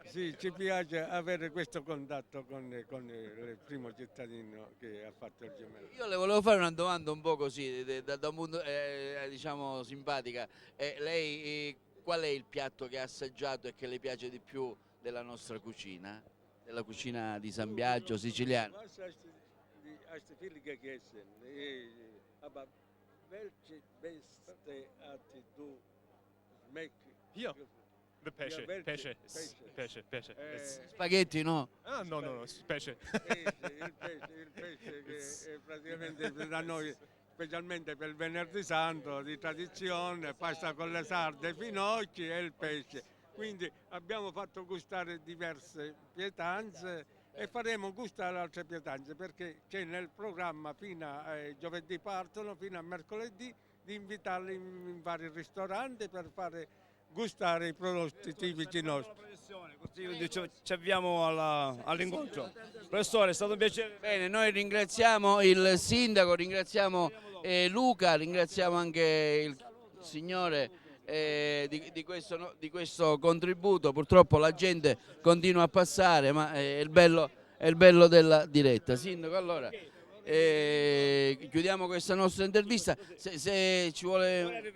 Sì, ci piace avere questo contatto con il primo cittadino che ha fatto il gemello. Io le volevo fare una domanda un po' così, da un punto diciamo simpatica. Lei qual è il piatto che ha assaggiato e che le piace di più della nostra cucina? Della cucina di San Biagio siciliana? Als die viele gegessen. Aber welche beste hat du schmeckt? Hier, the pesce, Ja, pesce, pesce. pesce. Spaghetti no? Ah, no, pesce. Il pesce che praticamente da noi, specialmente per il venerdì santo di tradizione, pasta con le sarde, finocchi e il pesce. Quindi abbiamo fatto gustare diverse pietanze e faremo gustare altre pietanze perché c'è nel programma fino a giovedì partono, fino a mercoledì, di invitarli in vari ristoranti per fare gustare i prodotti tipici nostri. Così ci avviamo all'incontro. Professore, è stato un piacere. Bene, noi ringraziamo il sindaco, ringraziamo Luca, ringraziamo anche il signore di questo contributo. Purtroppo la gente continua a passare, ma è il bello della diretta. Sindaco, allora chiudiamo questa nostra intervista. Se ci vuole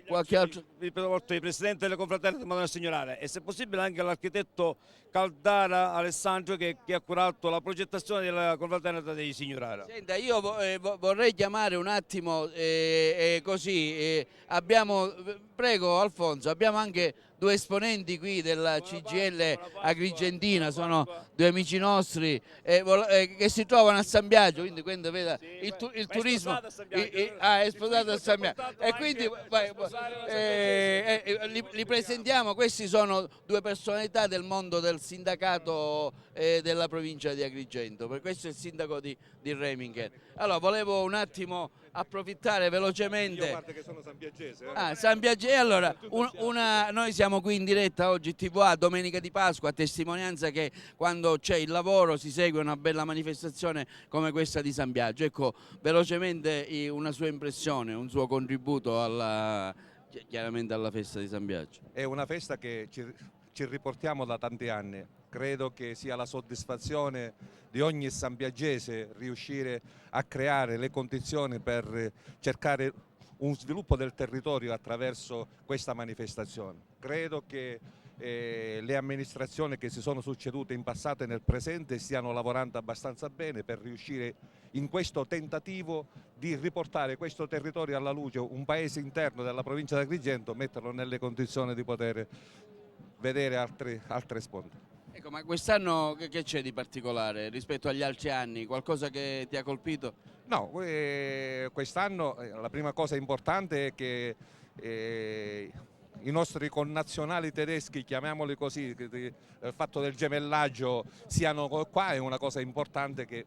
qualche altro... Il presidente delle confraternite Madonna Signorale e se possibile anche l'architetto Caldara Alessandro che ha curato la progettazione della confraternita dei Signorale. Senta, io vorrei chiamare un attimo così, abbiamo, prego Alfonso, abbiamo anche due esponenti qui della CGIL Agrigentina, sono due amici nostri che si trovano a San Biagio, quindi veda, il turismo è sposato a San Biagio e quindi li presentiamo. Questi sono due personalità del mondo del sindacato della provincia di Agrigento, per questo è il sindaco di Remingen. Allora volevo un attimo approfittare velocemente. Io guarda che sono sambiagese. Sambiagese. Allora, noi siamo qui in diretta oggi TVA, domenica di Pasqua, a testimonianza che quando c'è il lavoro si segue una bella manifestazione come questa di San Biagio. Ecco, velocemente una sua impressione, un suo contributo chiaramente alla festa di San Biagio. È una festa che ci riportiamo da tanti anni. Credo che sia la soddisfazione di ogni sambiagese riuscire a creare le condizioni per cercare un sviluppo del territorio attraverso questa manifestazione. Credo che le amministrazioni che si sono succedute in passato e nel presente stiano lavorando abbastanza bene per riuscire in questo tentativo di riportare questo territorio alla luce, un paese interno della provincia di Agrigento, metterlo nelle condizioni di poter vedere altre sponde. Ecco, ma quest'anno che c'è di particolare rispetto agli altri anni? Qualcosa che ti ha colpito? No, quest'anno la prima cosa importante è che i nostri connazionali tedeschi, chiamiamoli così, il fatto del gemellaggio siano qua è una cosa importante che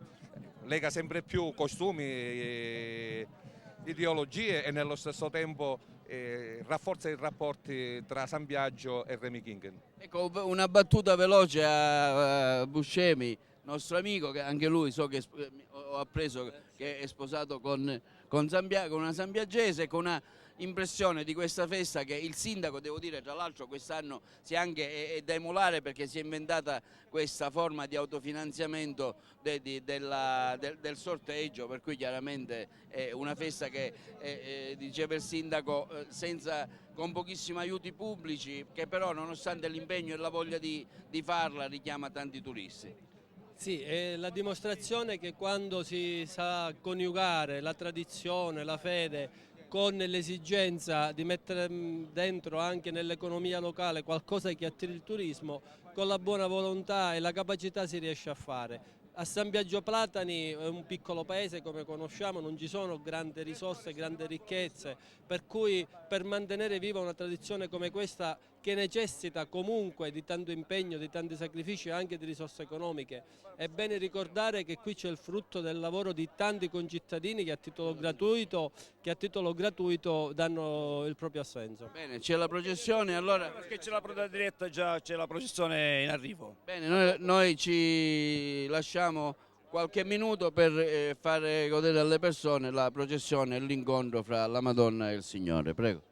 lega sempre più costumi, ideologie e nello stesso tempo rafforza i rapporti tra San Biagio e Remingen. Ecco, una battuta veloce a Buscemi, nostro amico, che anche lui so che ho appreso che è sposato con una sambiagese, con una impressione di questa festa che il sindaco, devo dire, tra l'altro quest'anno è da emulare perché si è inventata questa forma di autofinanziamento del sorteggio, per cui chiaramente è una festa che, diceva il sindaco, con pochissimi aiuti pubblici, che però nonostante l'impegno e la voglia di farla richiama tanti turisti. Sì, è la dimostrazione che quando si sa coniugare la tradizione, la fede con l'esigenza di mettere dentro anche nell'economia locale qualcosa che attiri il turismo, con la buona volontà e la capacità si riesce a fare. A San Biagio Platani è un piccolo paese, come conosciamo, non ci sono grandi risorse, grandi ricchezze, per cui per mantenere viva una tradizione come questa, che necessita comunque di tanto impegno, di tanti sacrifici e anche di risorse economiche, è bene ricordare che qui c'è il frutto del lavoro di tanti concittadini che a titolo gratuito danno il proprio assenso. Bene, c'è la processione, allora... Perché c'è la diretta, già c'è la processione in arrivo. Bene, noi ci lasciamo qualche minuto per fare godere alle persone la processione e l'incontro fra la Madonna e il Signore. Prego.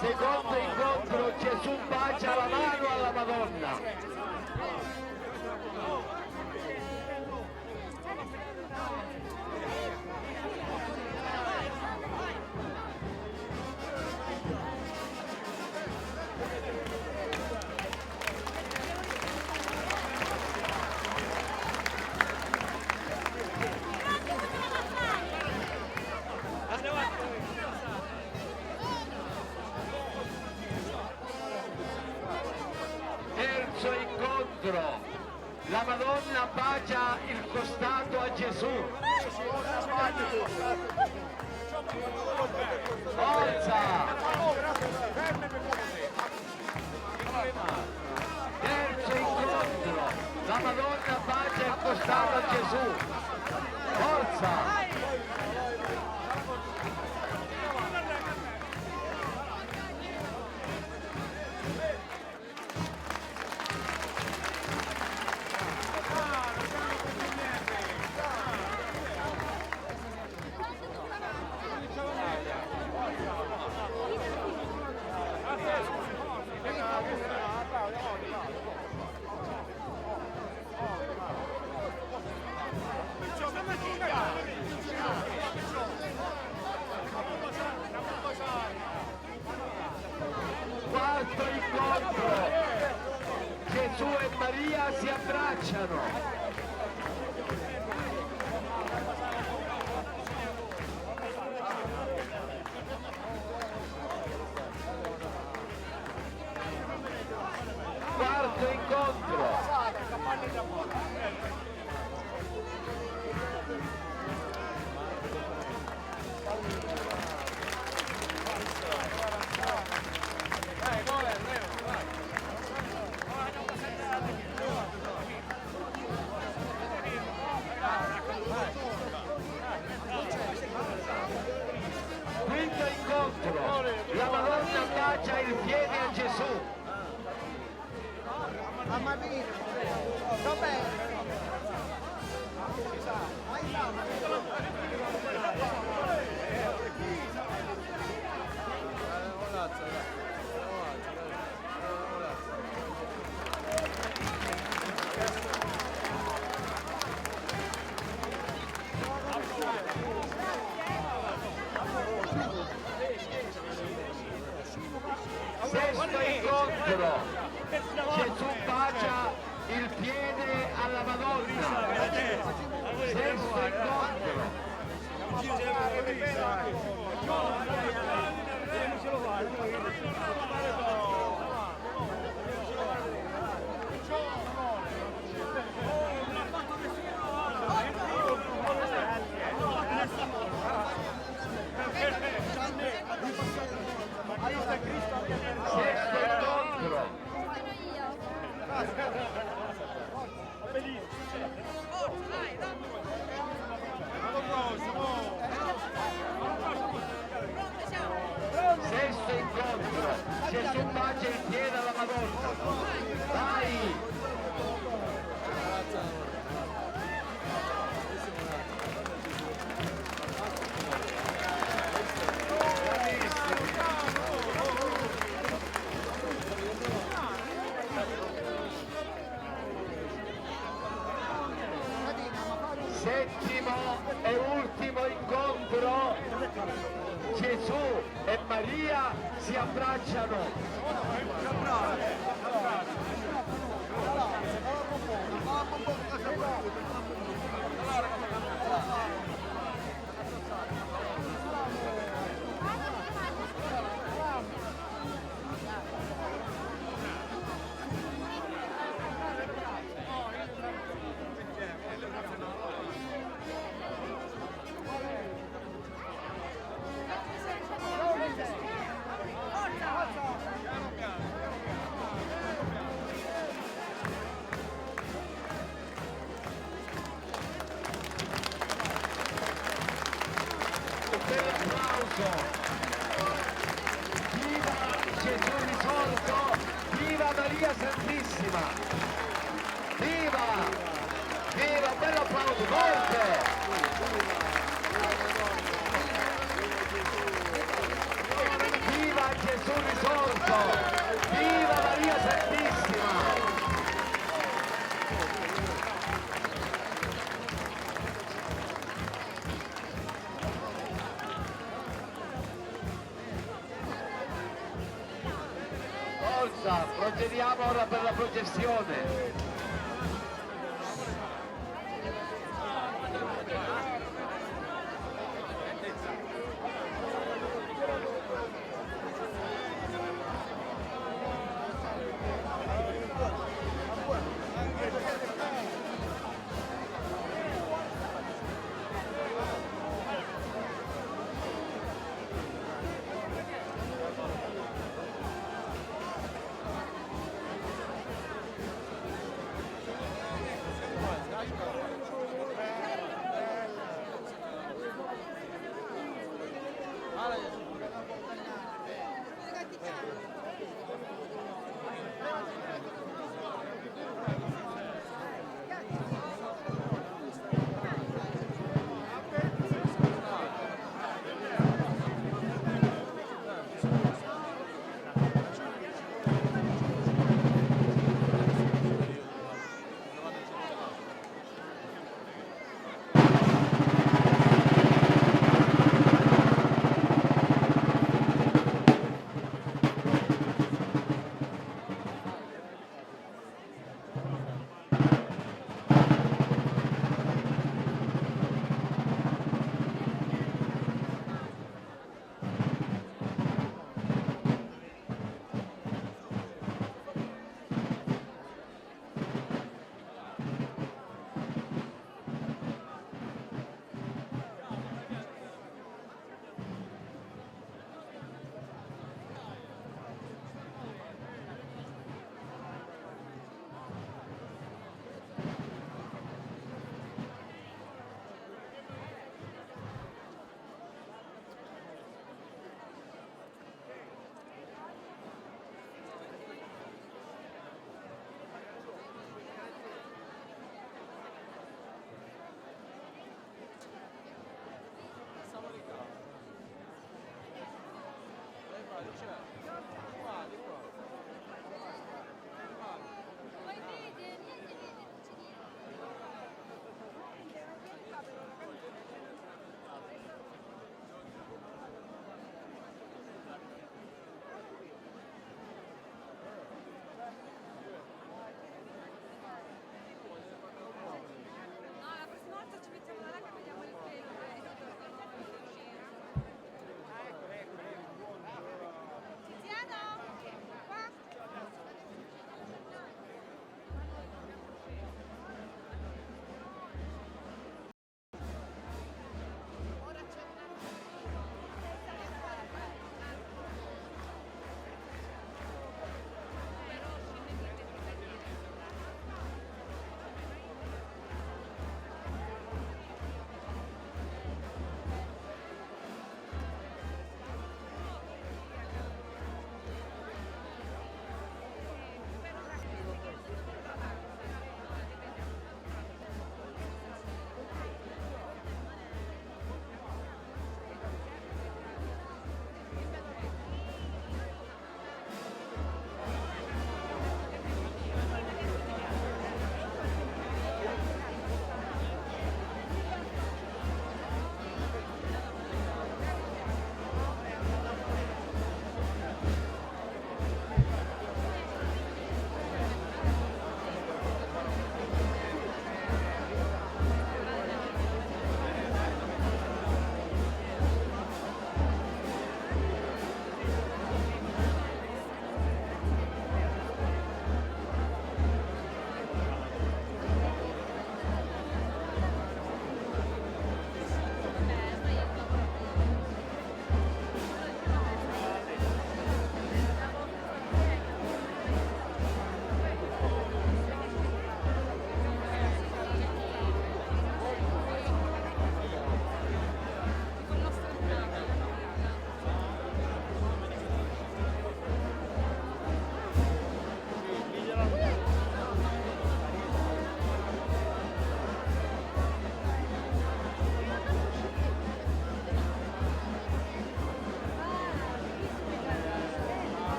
Secondo incontro, Gesù bacia la mano alla Madonna. Terzo incontro, la Madonna bacia il costato a Gesù. Forza! Terzo incontro, la Madonna bacia il costato a Gesù. Forza! Quarto incontro, Gesù e Maria si abbracciano. Quarto incontro. Quinto incontro, la Madonna bacia il piede a Gesù. Amadino, dov'è? Sesto incontro, Gesù bacia il piede alla Madonna. Sesto incontro. Sesto incontro. Sesto incontro, Gesù bacia il piede alla Madonna. Vai! Settimo e ultimo incontro, Gesù e Maria si abbracciano. Viva Gesù risorto, viva Maria Santissima, viva, viva, un bello applauso, forte! Gesù risorto! Viva Maria Santissima! Forza, procediamo ora per la processione.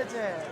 Invece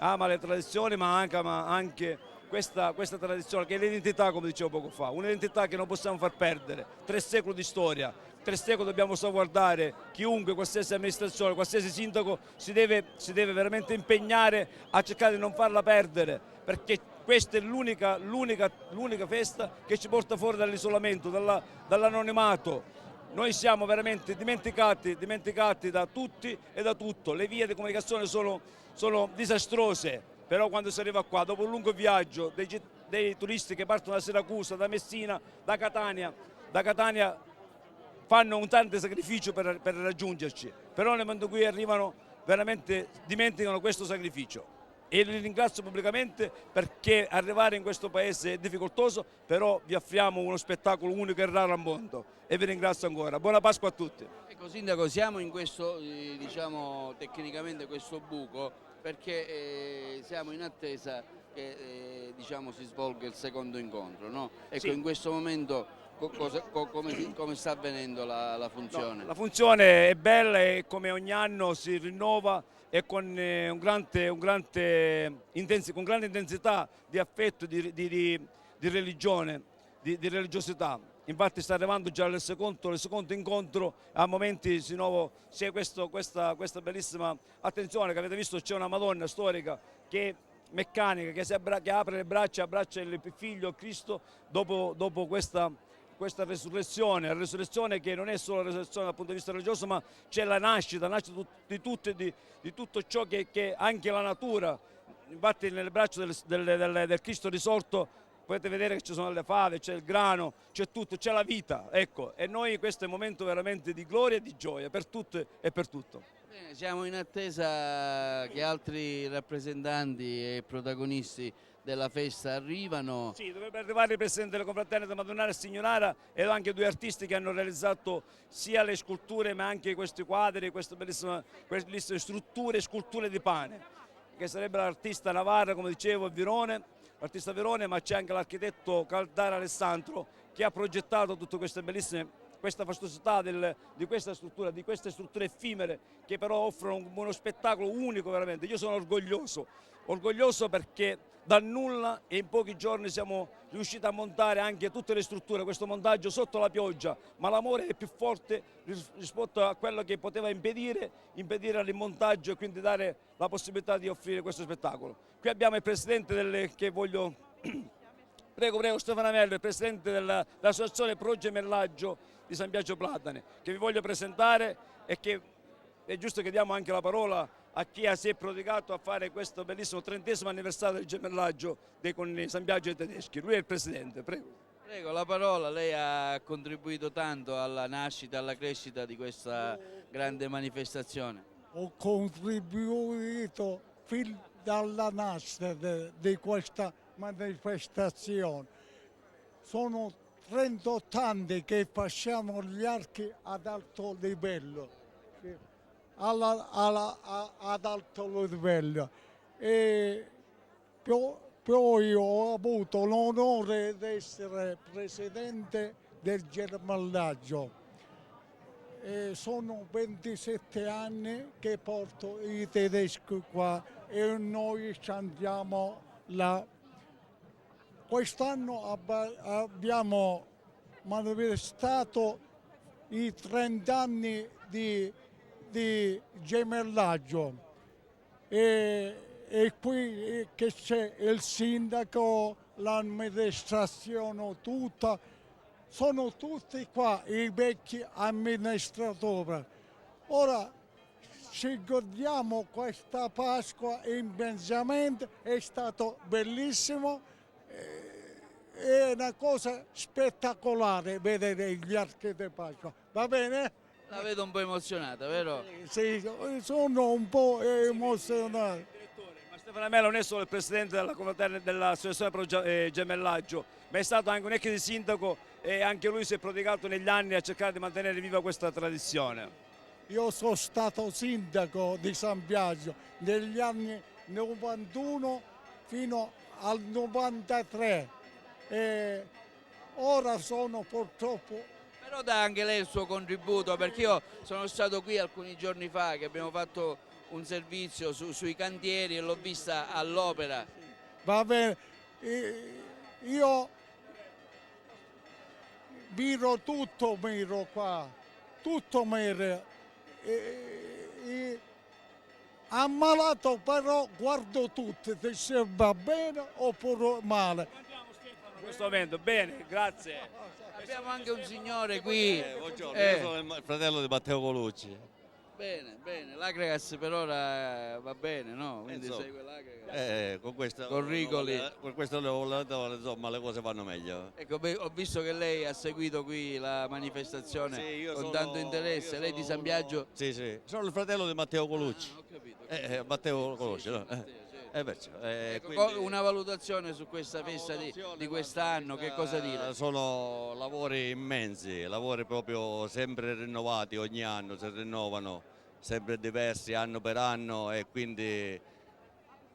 ama le tradizioni, ma anche questa tradizione che è l'identità, come dicevo poco fa, un'identità che non possiamo far perdere. 3 secoli di storia, 3 secoli dobbiamo salvaguardare. Chiunque, qualsiasi amministrazione, qualsiasi sindaco si deve veramente impegnare a cercare di non farla perdere, perché questa è l'unica festa che ci porta fuori dall'isolamento, dall'anonimato. Noi siamo veramente dimenticati da tutti e da tutto. Le vie di comunicazione sono disastrose, però quando si arriva qua, dopo un lungo viaggio, dei turisti che partono da Siracusa, da Messina, da Catania fanno un tanto sacrificio per raggiungerci, però nel momento in cui arrivano veramente dimenticano questo sacrificio. E li ringrazio pubblicamente, perché arrivare in questo paese è difficoltoso, però vi offriamo uno spettacolo unico e raro al mondo e vi ringrazio ancora. Buona Pasqua a tutti. Ecco Sindaco, siamo in questo, diciamo tecnicamente questo buco, perché siamo in attesa che diciamo, si svolga il secondo incontro, no? Ecco, sì. In questo momento come sta avvenendo la funzione? No, la funzione è bella e come ogni anno si rinnova e con grande intensità di affetto, di religione, di religiosità. Infatti sta arrivando già il secondo incontro, a momenti di nuovo c'è questa bellissima attenzione che avete visto, c'è una Madonna storica che è meccanica, che apre le braccia, abbraccia il figlio Cristo dopo questa resurrezione, la resurrezione che non è solo la resurrezione dal punto di vista religioso, ma c'è la nascita di tutto ciò che anche la natura. Infatti nelle braccia del Cristo risorto potete vedere che ci sono le fave, c'è il grano, c'è tutto, c'è la vita, ecco. E noi questo è un momento veramente di gloria e di gioia per tutte e per tutto. Bene, siamo in attesa che altri rappresentanti e protagonisti della festa arrivano. Sì, dovrebbe arrivare il presidente della confraternita Madonnara e Signorara e anche 2 artisti che hanno realizzato sia le sculture ma anche questi quadri, queste bellissime strutture e sculture di pane, che sarebbe l'artista Navarra, come dicevo, l'artista Verone, ma c'è anche l'architetto Caldara Alessandro che ha progettato tutte queste questa fastosità di queste strutture effimere che però offrono uno spettacolo unico veramente. Io sono orgoglioso perché dal nulla e in pochi giorni siamo riusciti a montare anche tutte le strutture, questo montaggio sotto la pioggia, ma l'amore è più forte rispetto a quello che poteva impedire il montaggio e quindi dare la possibilità di offrire questo spettacolo. Qui abbiamo il presidente che voglio... Prego Stefano Amello, il presidente dell'associazione Pro Gemellaggio di San Biagio Platane, che vi voglio presentare e che è giusto che diamo anche la parola a chi si è prodigato a fare questo bellissimo 30° anniversario del gemellaggio con San Biagio e i tedeschi. Lui è il presidente, prego. Prego, la parola. Lei ha contribuito tanto alla nascita, alla crescita di questa grande manifestazione. ho contribuito fin dalla nascita di questa manifestazione. Sono 38 anni che facciamo gli archi ad alto livello, ad alto livello. E poi ho avuto l'onore di essere presidente del Germallaggio. Sono 27 anni che porto i tedeschi qua e noi andiamo là. Quest'anno abbiamo manifestato i 30 anni di gemellaggio e qui che c'è il sindaco, l'amministrazione tutta, sono tutti qua i vecchi amministratori. Ora ci godiamo questa Pasqua immensamente, è stato bellissimo, è una cosa spettacolare vedere gli archi di Pasqua, va bene? La vedo un po' emozionata, vero? Sì, sono un po' emozionato. Ma Stefano Mela non è solo il presidente della comunità dell'associazione Pro Gemellaggio, ma è stato anche un ex sindaco e anche lui si è prodigato negli anni a cercare di mantenere viva questa tradizione. Io sono stato sindaco di San Biagio negli anni 91 fino al 93 e ora sono purtroppo... Però dà anche lei il suo contributo, perché io sono stato qui alcuni giorni fa che abbiamo fatto un servizio sui cantieri e l'ho vista all'opera. Va bene, io miro tutto, miro qua, tutto miro. Ammalato però guardo tutti se va bene oppure male. In questo momento, bene, grazie. Abbiamo anche un signore qui. Buongiorno, io sono il fratello di Matteo Colucci. Bene, bene, l'Agregas per ora va bene, no? Quindi Insomma, segue l'Agregas. Con Rigoli. Con questo insomma le cose vanno meglio. Ecco, ho visto che lei ha seguito qui la manifestazione con tanto interesse. Lei di San Biagio? Sì, sì, sono il fratello di Matteo Colucci. Ho capito. Matteo Colucci, no? Perciò, Ecco, quindi, una valutazione su questa festa di quest'anno, che cosa dire? sono lavori immensi, lavori proprio sempre rinnovati, ogni anno si rinnovano, sempre diversi anno per anno e quindi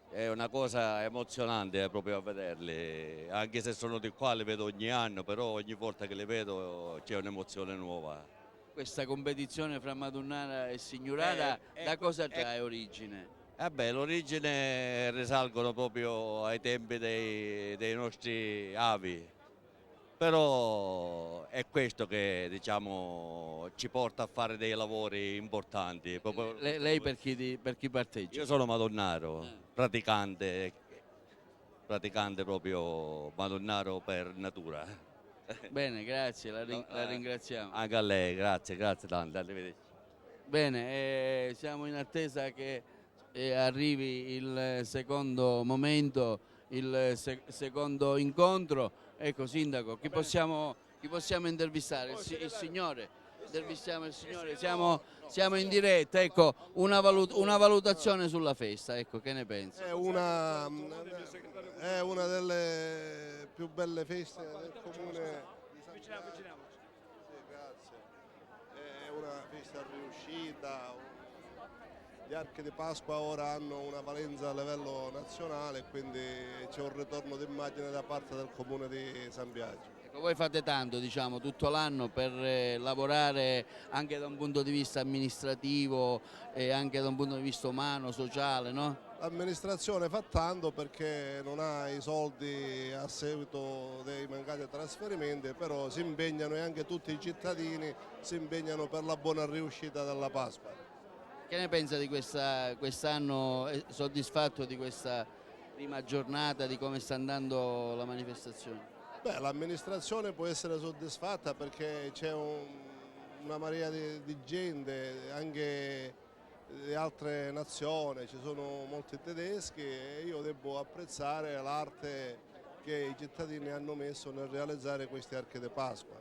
è una cosa emozionante proprio a vederli, anche se sono di qua li vedo ogni anno, però ogni volta che li vedo c'è un'emozione nuova. Questa competizione fra Madonnara e Signorara da cosa trae origine? L'origine risalgono proprio ai tempi dei nostri avi, però è questo che diciamo, ci porta a fare dei lavori importanti. Lei per chi parteggia? Io sono madonnaro, praticante proprio madonnaro per natura. Bene, grazie, la ringraziamo. Anche a lei, grazie tanto, arrivederci. Bene, siamo in attesa che arrivi il secondo momento, il secondo incontro. Ecco, Sindaco, chi possiamo intervistare? Il signore? Intervistiamo il signore, siamo in diretta, ecco, una valutazione sulla festa, ecco, che ne pensi? È una delle più belle feste del comune di San Biagio. Sì, grazie. È una festa riuscita. Gli archi di Pasqua ora hanno una valenza a livello nazionale, quindi c'è un ritorno d'immagine da parte del comune di San Biagio. Ecco, voi fate tanto, diciamo, tutto l'anno per lavorare anche da un punto di vista amministrativo e anche da un punto di vista umano, sociale, no? L'amministrazione fa tanto perché non ha i soldi a seguito dei mancati trasferimenti, però si impegnano e anche tutti i cittadini si impegnano per la buona riuscita della Pasqua. Che ne pensa di quest'anno? È soddisfatto di questa prima giornata, di come sta andando la manifestazione? L'amministrazione può essere soddisfatta perché c'è una marea di gente, anche di altre nazioni, ci sono molti tedeschi e io devo apprezzare l'arte che i cittadini hanno messo nel realizzare questi archi di Pasqua.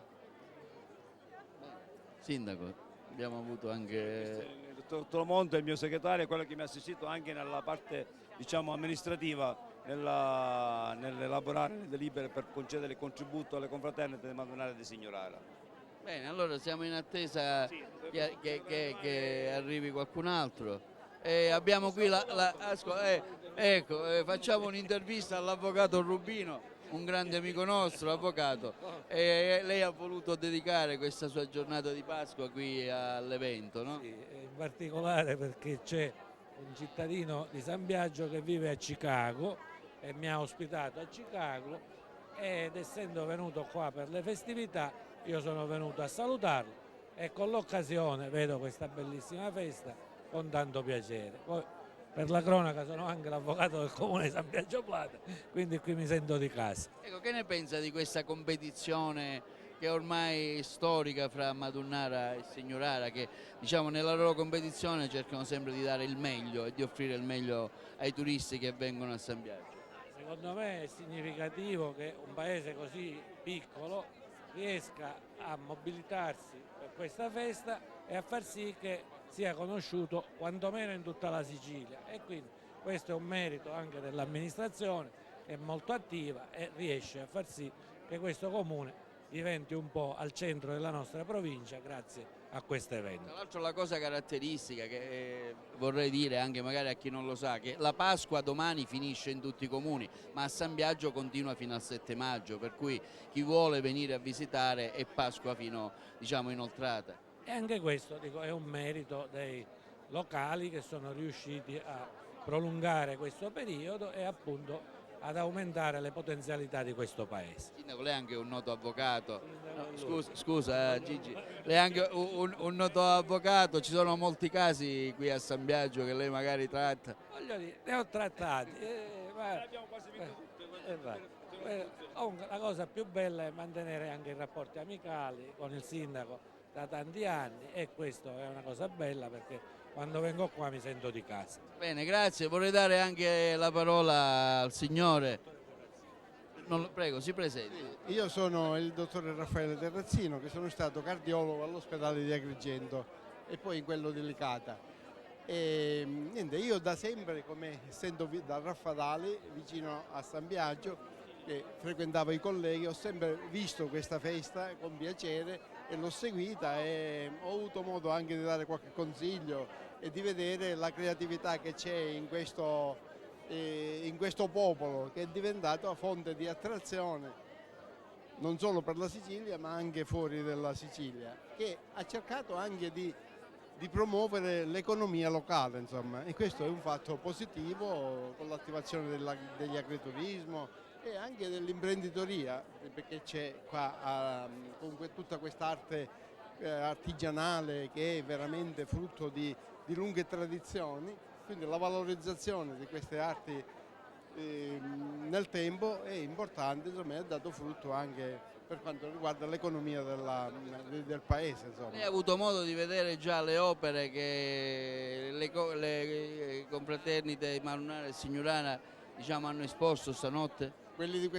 Sindaco, abbiamo avuto anche... dottor Tolomonte, il mio segretario, è quello che mi ha assistito anche nella parte, diciamo, amministrativa, nell'elaborare le delibere per concedere il contributo alle confraternite di Madonnara di Signorara. Bene, allora siamo in attesa che arrivi qualcun altro. Abbiamo qui facciamo un'intervista all'avvocato Rubino, un grande amico nostro, avvocato. Lei ha voluto dedicare questa sua giornata di Pasqua qui all'evento, no? Sì, in particolare perché c'è un cittadino di San Biagio che vive a Chicago e mi ha ospitato a Chicago, ed essendo venuto qua per le festività io sono venuto a salutarlo e con l'occasione vedo questa bellissima festa con tanto piacere. Poi, per la cronaca, sono anche l'avvocato del comune di San Biagio Plata, quindi qui mi sento di casa. Ecco, che ne pensa di questa competizione che è ormai storica fra Madonnara e Signorara, che diciamo nella loro competizione cercano sempre di dare il meglio e di offrire il meglio ai turisti che vengono a San Biagio? Secondo me è significativo che un paese così piccolo riesca a mobilitarsi per questa festa e a far sì che sia conosciuto quantomeno in tutta la Sicilia, e quindi questo è un merito anche dell'amministrazione, che è molto attiva e riesce a far sì che questo comune diventi un po' al centro della nostra provincia grazie a questo evento. Tra l'altro la cosa caratteristica che vorrei dire anche magari a chi non lo sa, che la Pasqua domani finisce in tutti i comuni, ma a San Biagio continua fino al 7 maggio, per cui chi vuole venire a visitare è Pasqua fino, diciamo, inoltrata. E anche questo, dico, è un merito dei locali che sono riusciti a prolungare questo periodo e appunto ad aumentare le potenzialità di questo paese. Sindaco, lei è anche un noto avvocato. No, scusa Gigi, lei è anche un noto avvocato, ci sono molti casi qui a San Biagio che lei magari tratta. Voglio dire, ne ho trattati. Comunque, la cosa più bella è mantenere anche i rapporti amicali con il sindaco da tanti anni, e questo è una cosa bella perché quando vengo qua mi sento di casa. Bene, grazie. Vorrei dare anche la parola al signore. Prego, si presenti. Io sono il dottore Raffaele Terrazzino, che sono stato cardiologo all'ospedale di Agrigento e poi in quello di Licata. E niente, io da sempre, come essendo da Raffadali, vicino a San Biagio, che frequentavo i colleghi, ho sempre visto questa festa con piacere e l'ho seguita, e ho avuto modo anche di dare qualche consiglio e di vedere la creatività che c'è in questo popolo, che è diventato fonte di attrazione non solo per la Sicilia ma anche fuori della Sicilia, che ha cercato anche di promuovere l'economia locale, insomma, e questo è un fatto positivo con l'attivazione degli agriturismo e anche dell'imprenditoria, perché c'è qua comunque tutta quest'arte artigianale che è veramente frutto di lunghe tradizioni, quindi la valorizzazione di queste arti nel tempo è importante, insomma, ha dato frutto anche per quanto riguarda l'economia del paese. Insomma. Lei ha avuto modo di vedere già le opere che le confraternite di Madonnara e Signorara, diciamo, hanno esposto stanotte? Quelli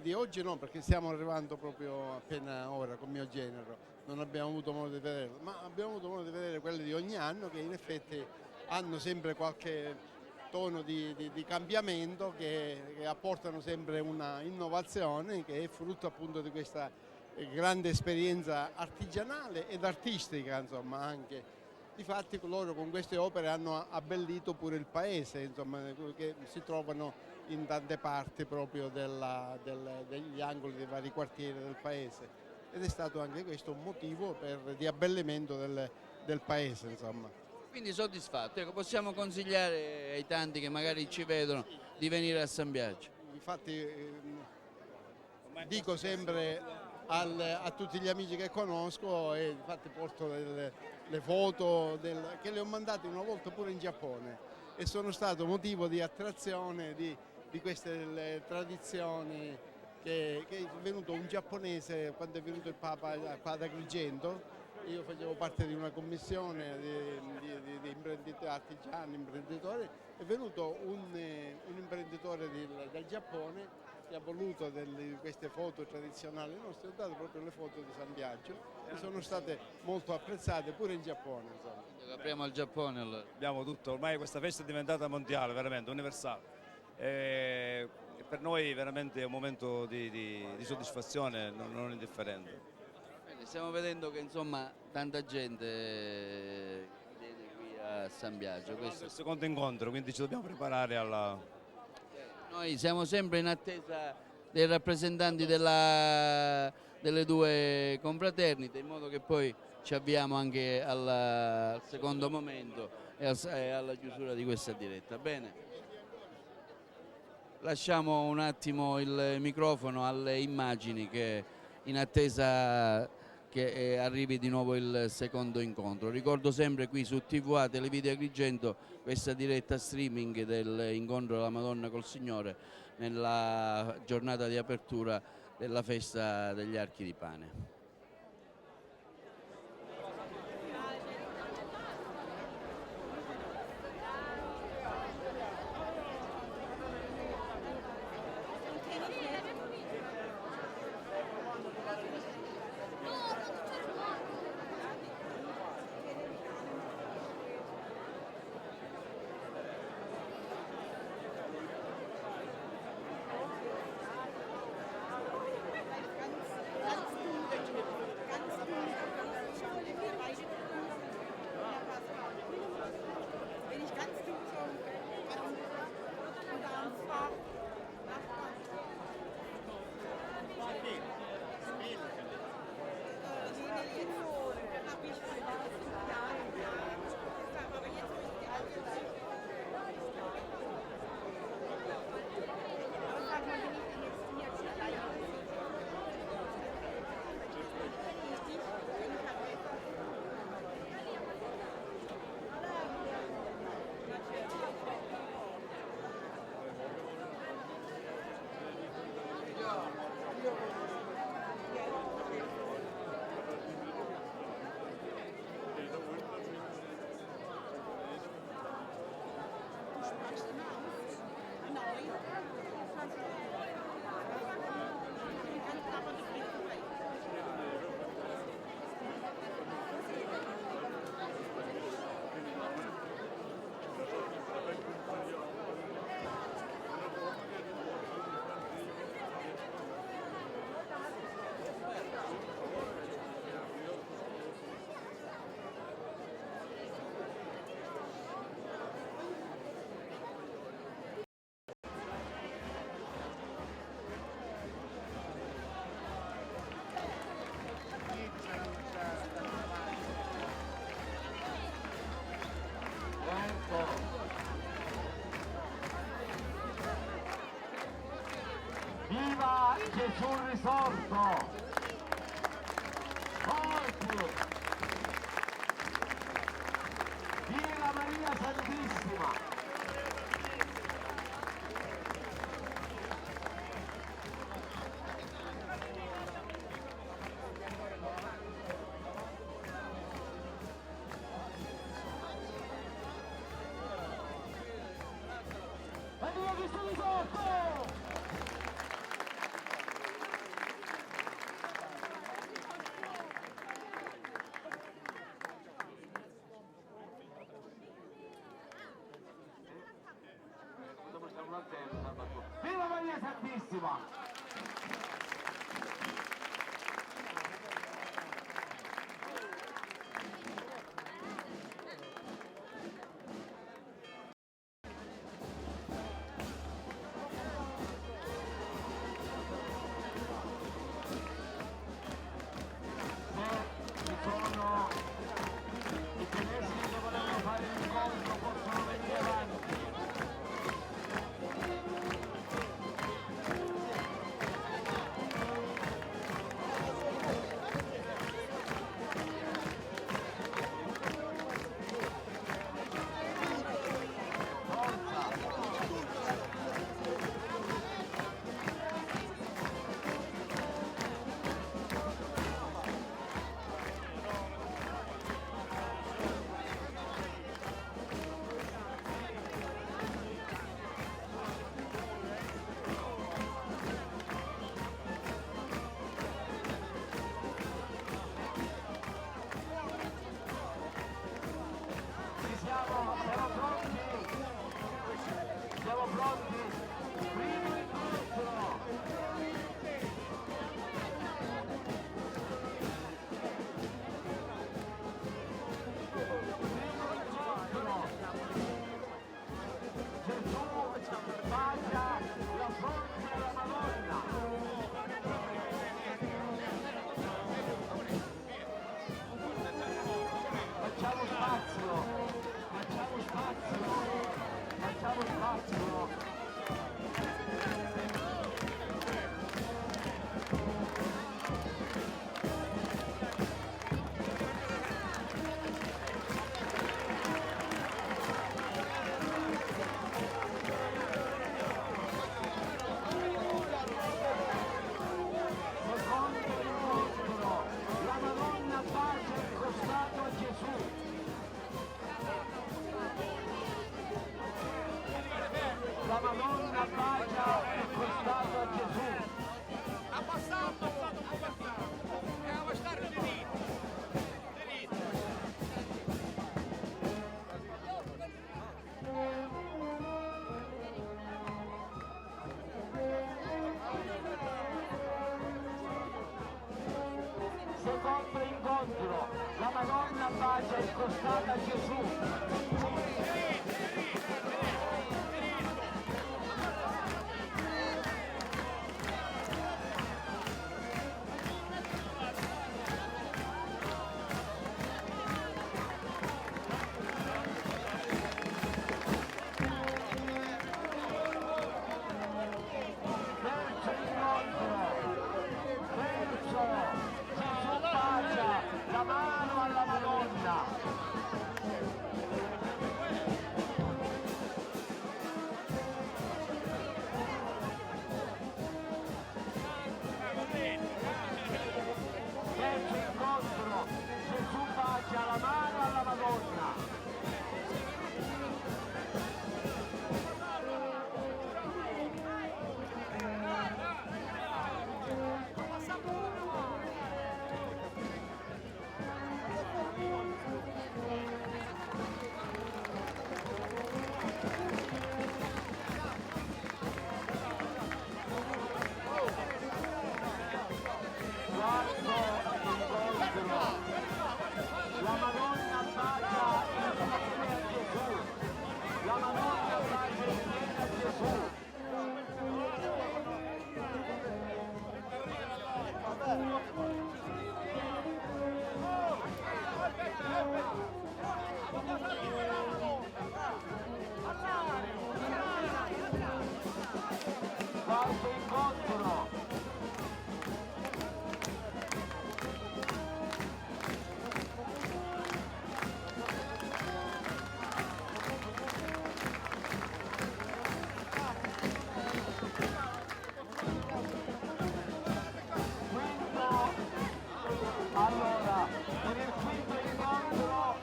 di oggi no, perché stiamo arrivando proprio appena ora con mio genero, non abbiamo avuto modo di vederlo, ma abbiamo avuto modo di vedere quelli di ogni anno, che in effetti hanno sempre qualche tono di cambiamento, che apportano sempre una innovazione, che è frutto appunto di questa grande esperienza artigianale ed artistica, insomma, anche. Difatti loro con queste opere hanno abbellito pure il paese, insomma, che si trovano in tante parti proprio degli angoli dei vari quartieri del paese, ed è stato anche questo un motivo di abbellimento del paese, insomma. Quindi soddisfatto, ecco, possiamo consigliare ai tanti che magari ci vedono di venire a San Biagio. Infatti dico sempre a tutti gli amici che conosco, e infatti porto le foto che le ho mandate una volta pure in Giappone, e sono stato motivo di attrazione di queste tradizioni, che è venuto un giapponese quando è venuto il Papa qua ad Agrigento. Io facevo parte di una commissione di imprenditori, artigiani, imprenditori. È venuto un imprenditore del Giappone chi ha voluto queste foto tradizionali nostre, ho dato proprio le foto di San Biagio, che sono state molto apprezzate pure in Giappone. Insomma. Apriamo al Giappone allora. Abbiamo tutto, ormai questa festa è diventata mondiale, veramente, universale. E per noi veramente è un momento di soddisfazione non indifferente. Bene, stiamo vedendo che insomma tanta gente viene qui a San Biagio. Questo è il secondo incontro, quindi ci dobbiamo preparare alla... Noi siamo sempre in attesa dei rappresentanti delle due confraternite, in modo che poi ci avviamo anche al secondo momento e alla chiusura di questa diretta. Bene, lasciamo un attimo il microfono alle immagini che in attesa che arrivi di nuovo il secondo incontro. Ricordo sempre qui su TVA Televideo Agrigento questa diretta streaming dell'incontro della Madonna col Signore nella giornata di apertura della festa degli Archi di Pane. Viva Gesù risorto! Forti! Viva Maria Santissima! Maria Gesù risorto! La Madonna bacia il costato a Gesù. Abbassato un po' passato. Dobbiamo stare dritti. Secondo incontro, la Madonna bacia il costato a Gesù. La mano alla Madonna. Terzo incontro, Gesù bacia la mano alla Madonna. La Madonna bacia il piede a Gesù. La Madonna bacia il piede a Gesù. Quarto incontro. Allora, per il quinto incontro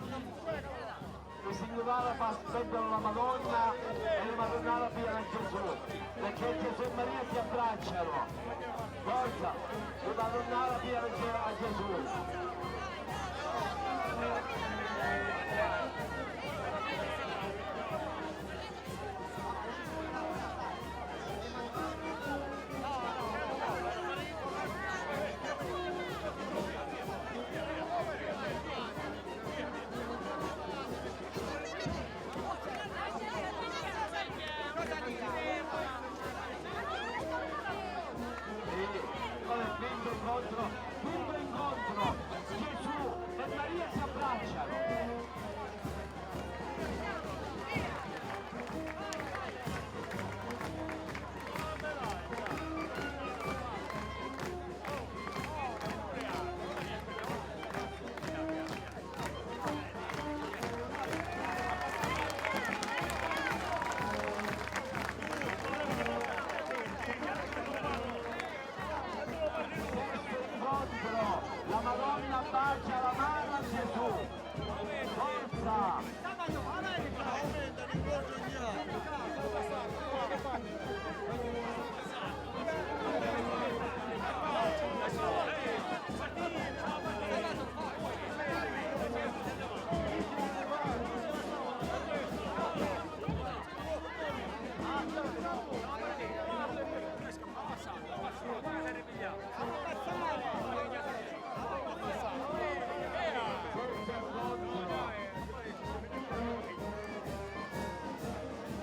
i signori aspettano la Madonna e la Madonna la piena a Gesù, perché Gesù e Maria si abbracciano. Forza, la Madonna la piena a Gesù. Quinto incontro, Gesù e Maria si abbracciano. La Madonna bacia la mano a Gesù. Forza!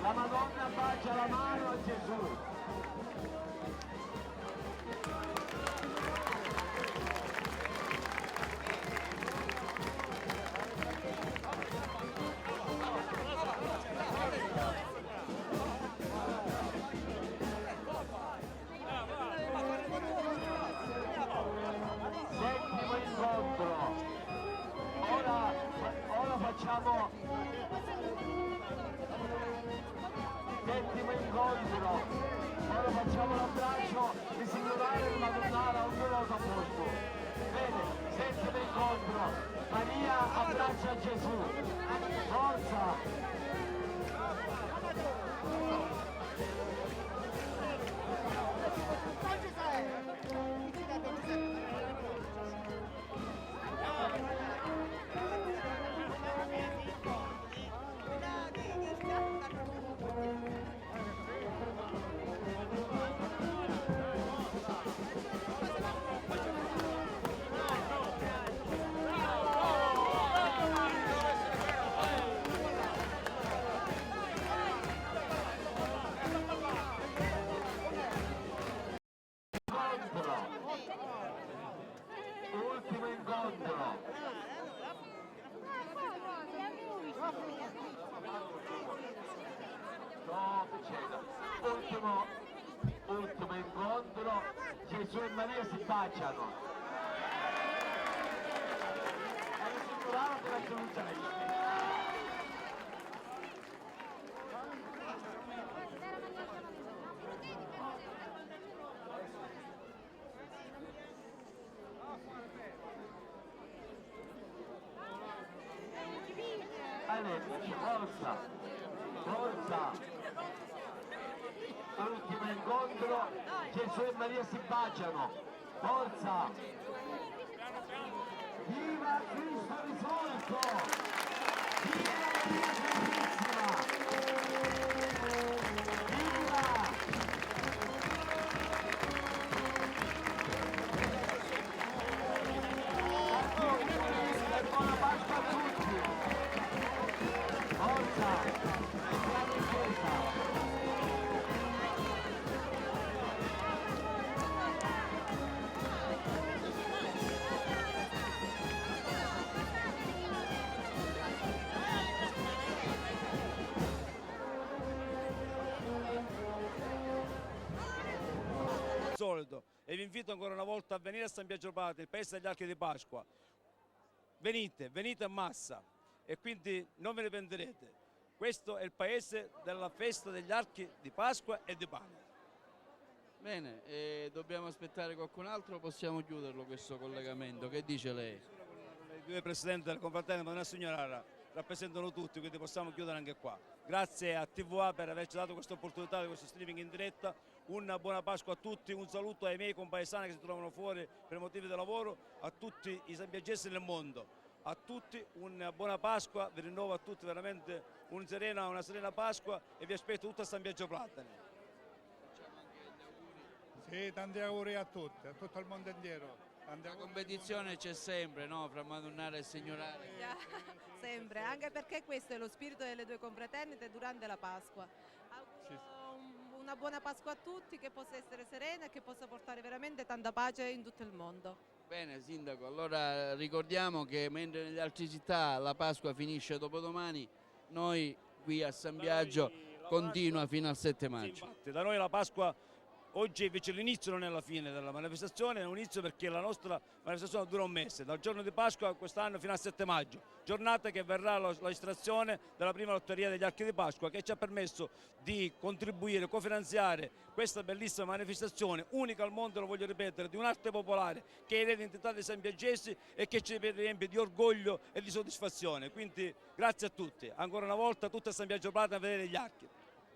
La Madonna bacia la mano a Gesù. ultimo incontro, ora facciamo l'abbraccio di singolare il Madonnara a ognuno al suo posto. Bene, settimo incontro, Maria abbraccia Gesù, forza! Ultimo incontro. No, ultimo incontro, Gesù e Maria si baciano. Hai assicurato la soluzione. Alessi, forza, forza, ultimo incontro, Gesù e Maria si baciano, forza, viva Cristo risorto, viva Maria Santissima, viva! Buona Pasqua a tutti! Forza! Entriamo in chiesa! Solito, e vi invito ancora una volta a venire a San Biagio Platani, il paese degli archi di Pasqua. Venite, venite a massa e quindi non ve ne pentirete. Questo è il paese della festa degli archi di Pasqua e di pane. Bene, dobbiamo aspettare qualcun altro o possiamo chiuderlo questo collegamento? Che dice lei? I due presidenti della confraternita Madonna Signorara rappresentano tutti, quindi possiamo chiudere anche qua. Grazie a TVA per averci dato questa opportunità di questo streaming in diretta. Una buona Pasqua a tutti, un saluto ai miei compaesani che si trovano fuori per motivi di lavoro, a tutti i sambiagesi nel mondo. A tutti una buona Pasqua, vi rinnovo a tutti veramente una serena Pasqua e vi aspetto tutto a San Biagio Platani. Sì, tanti auguri a tutti, a tutto il mondo intero. La competizione c'è sempre, no? Fra Madonnara e Signorare. Sempre, anche perché questo è lo spirito delle due confraternite durante la Pasqua. Una buona Pasqua a tutti, che possa essere serena e che possa portare veramente tanta pace in tutto il mondo. Bene Sindaco, allora ricordiamo che mentre nelle altre città la Pasqua finisce dopodomani, noi qui a San Biagio continua fino al 7 maggio. Infatti, da noi la Pasqua oggi invece l'inizio non è la fine della manifestazione, è un inizio perché la nostra manifestazione dura un mese, dal giorno di Pasqua quest'anno fino al 7 maggio, giornata che verrà l'estrazione della prima lotteria degli archi di Pasqua, che ci ha permesso di contribuire, cofinanziare questa bellissima manifestazione, unica al mondo, lo voglio ripetere, di un'arte popolare che è l'identità dei sambiagesi e che ci riempie di orgoglio e di soddisfazione. Quindi grazie a tutti, ancora una volta tutto a San Biagio Platani a vedere gli archi.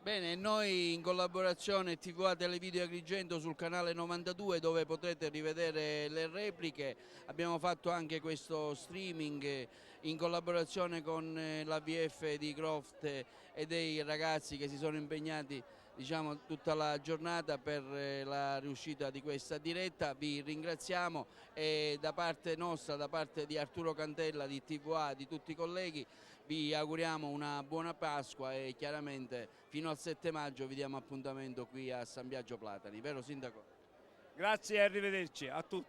Bene, noi in collaborazione TVA Televideo Agrigento sul canale 92, dove potrete rivedere le repliche, abbiamo fatto anche questo streaming in collaborazione con l'AVF di Croft e dei ragazzi che si sono impegnati, diciamo, tutta la giornata per la riuscita di questa diretta. Vi ringraziamo e da parte nostra, da parte di Arturo Cantella, di TVA, di tutti i colleghi, vi auguriamo una buona Pasqua e chiaramente fino al 7 maggio vi diamo appuntamento qui a San Biagio Platani, vero Sindaco? Grazie e arrivederci a tutti.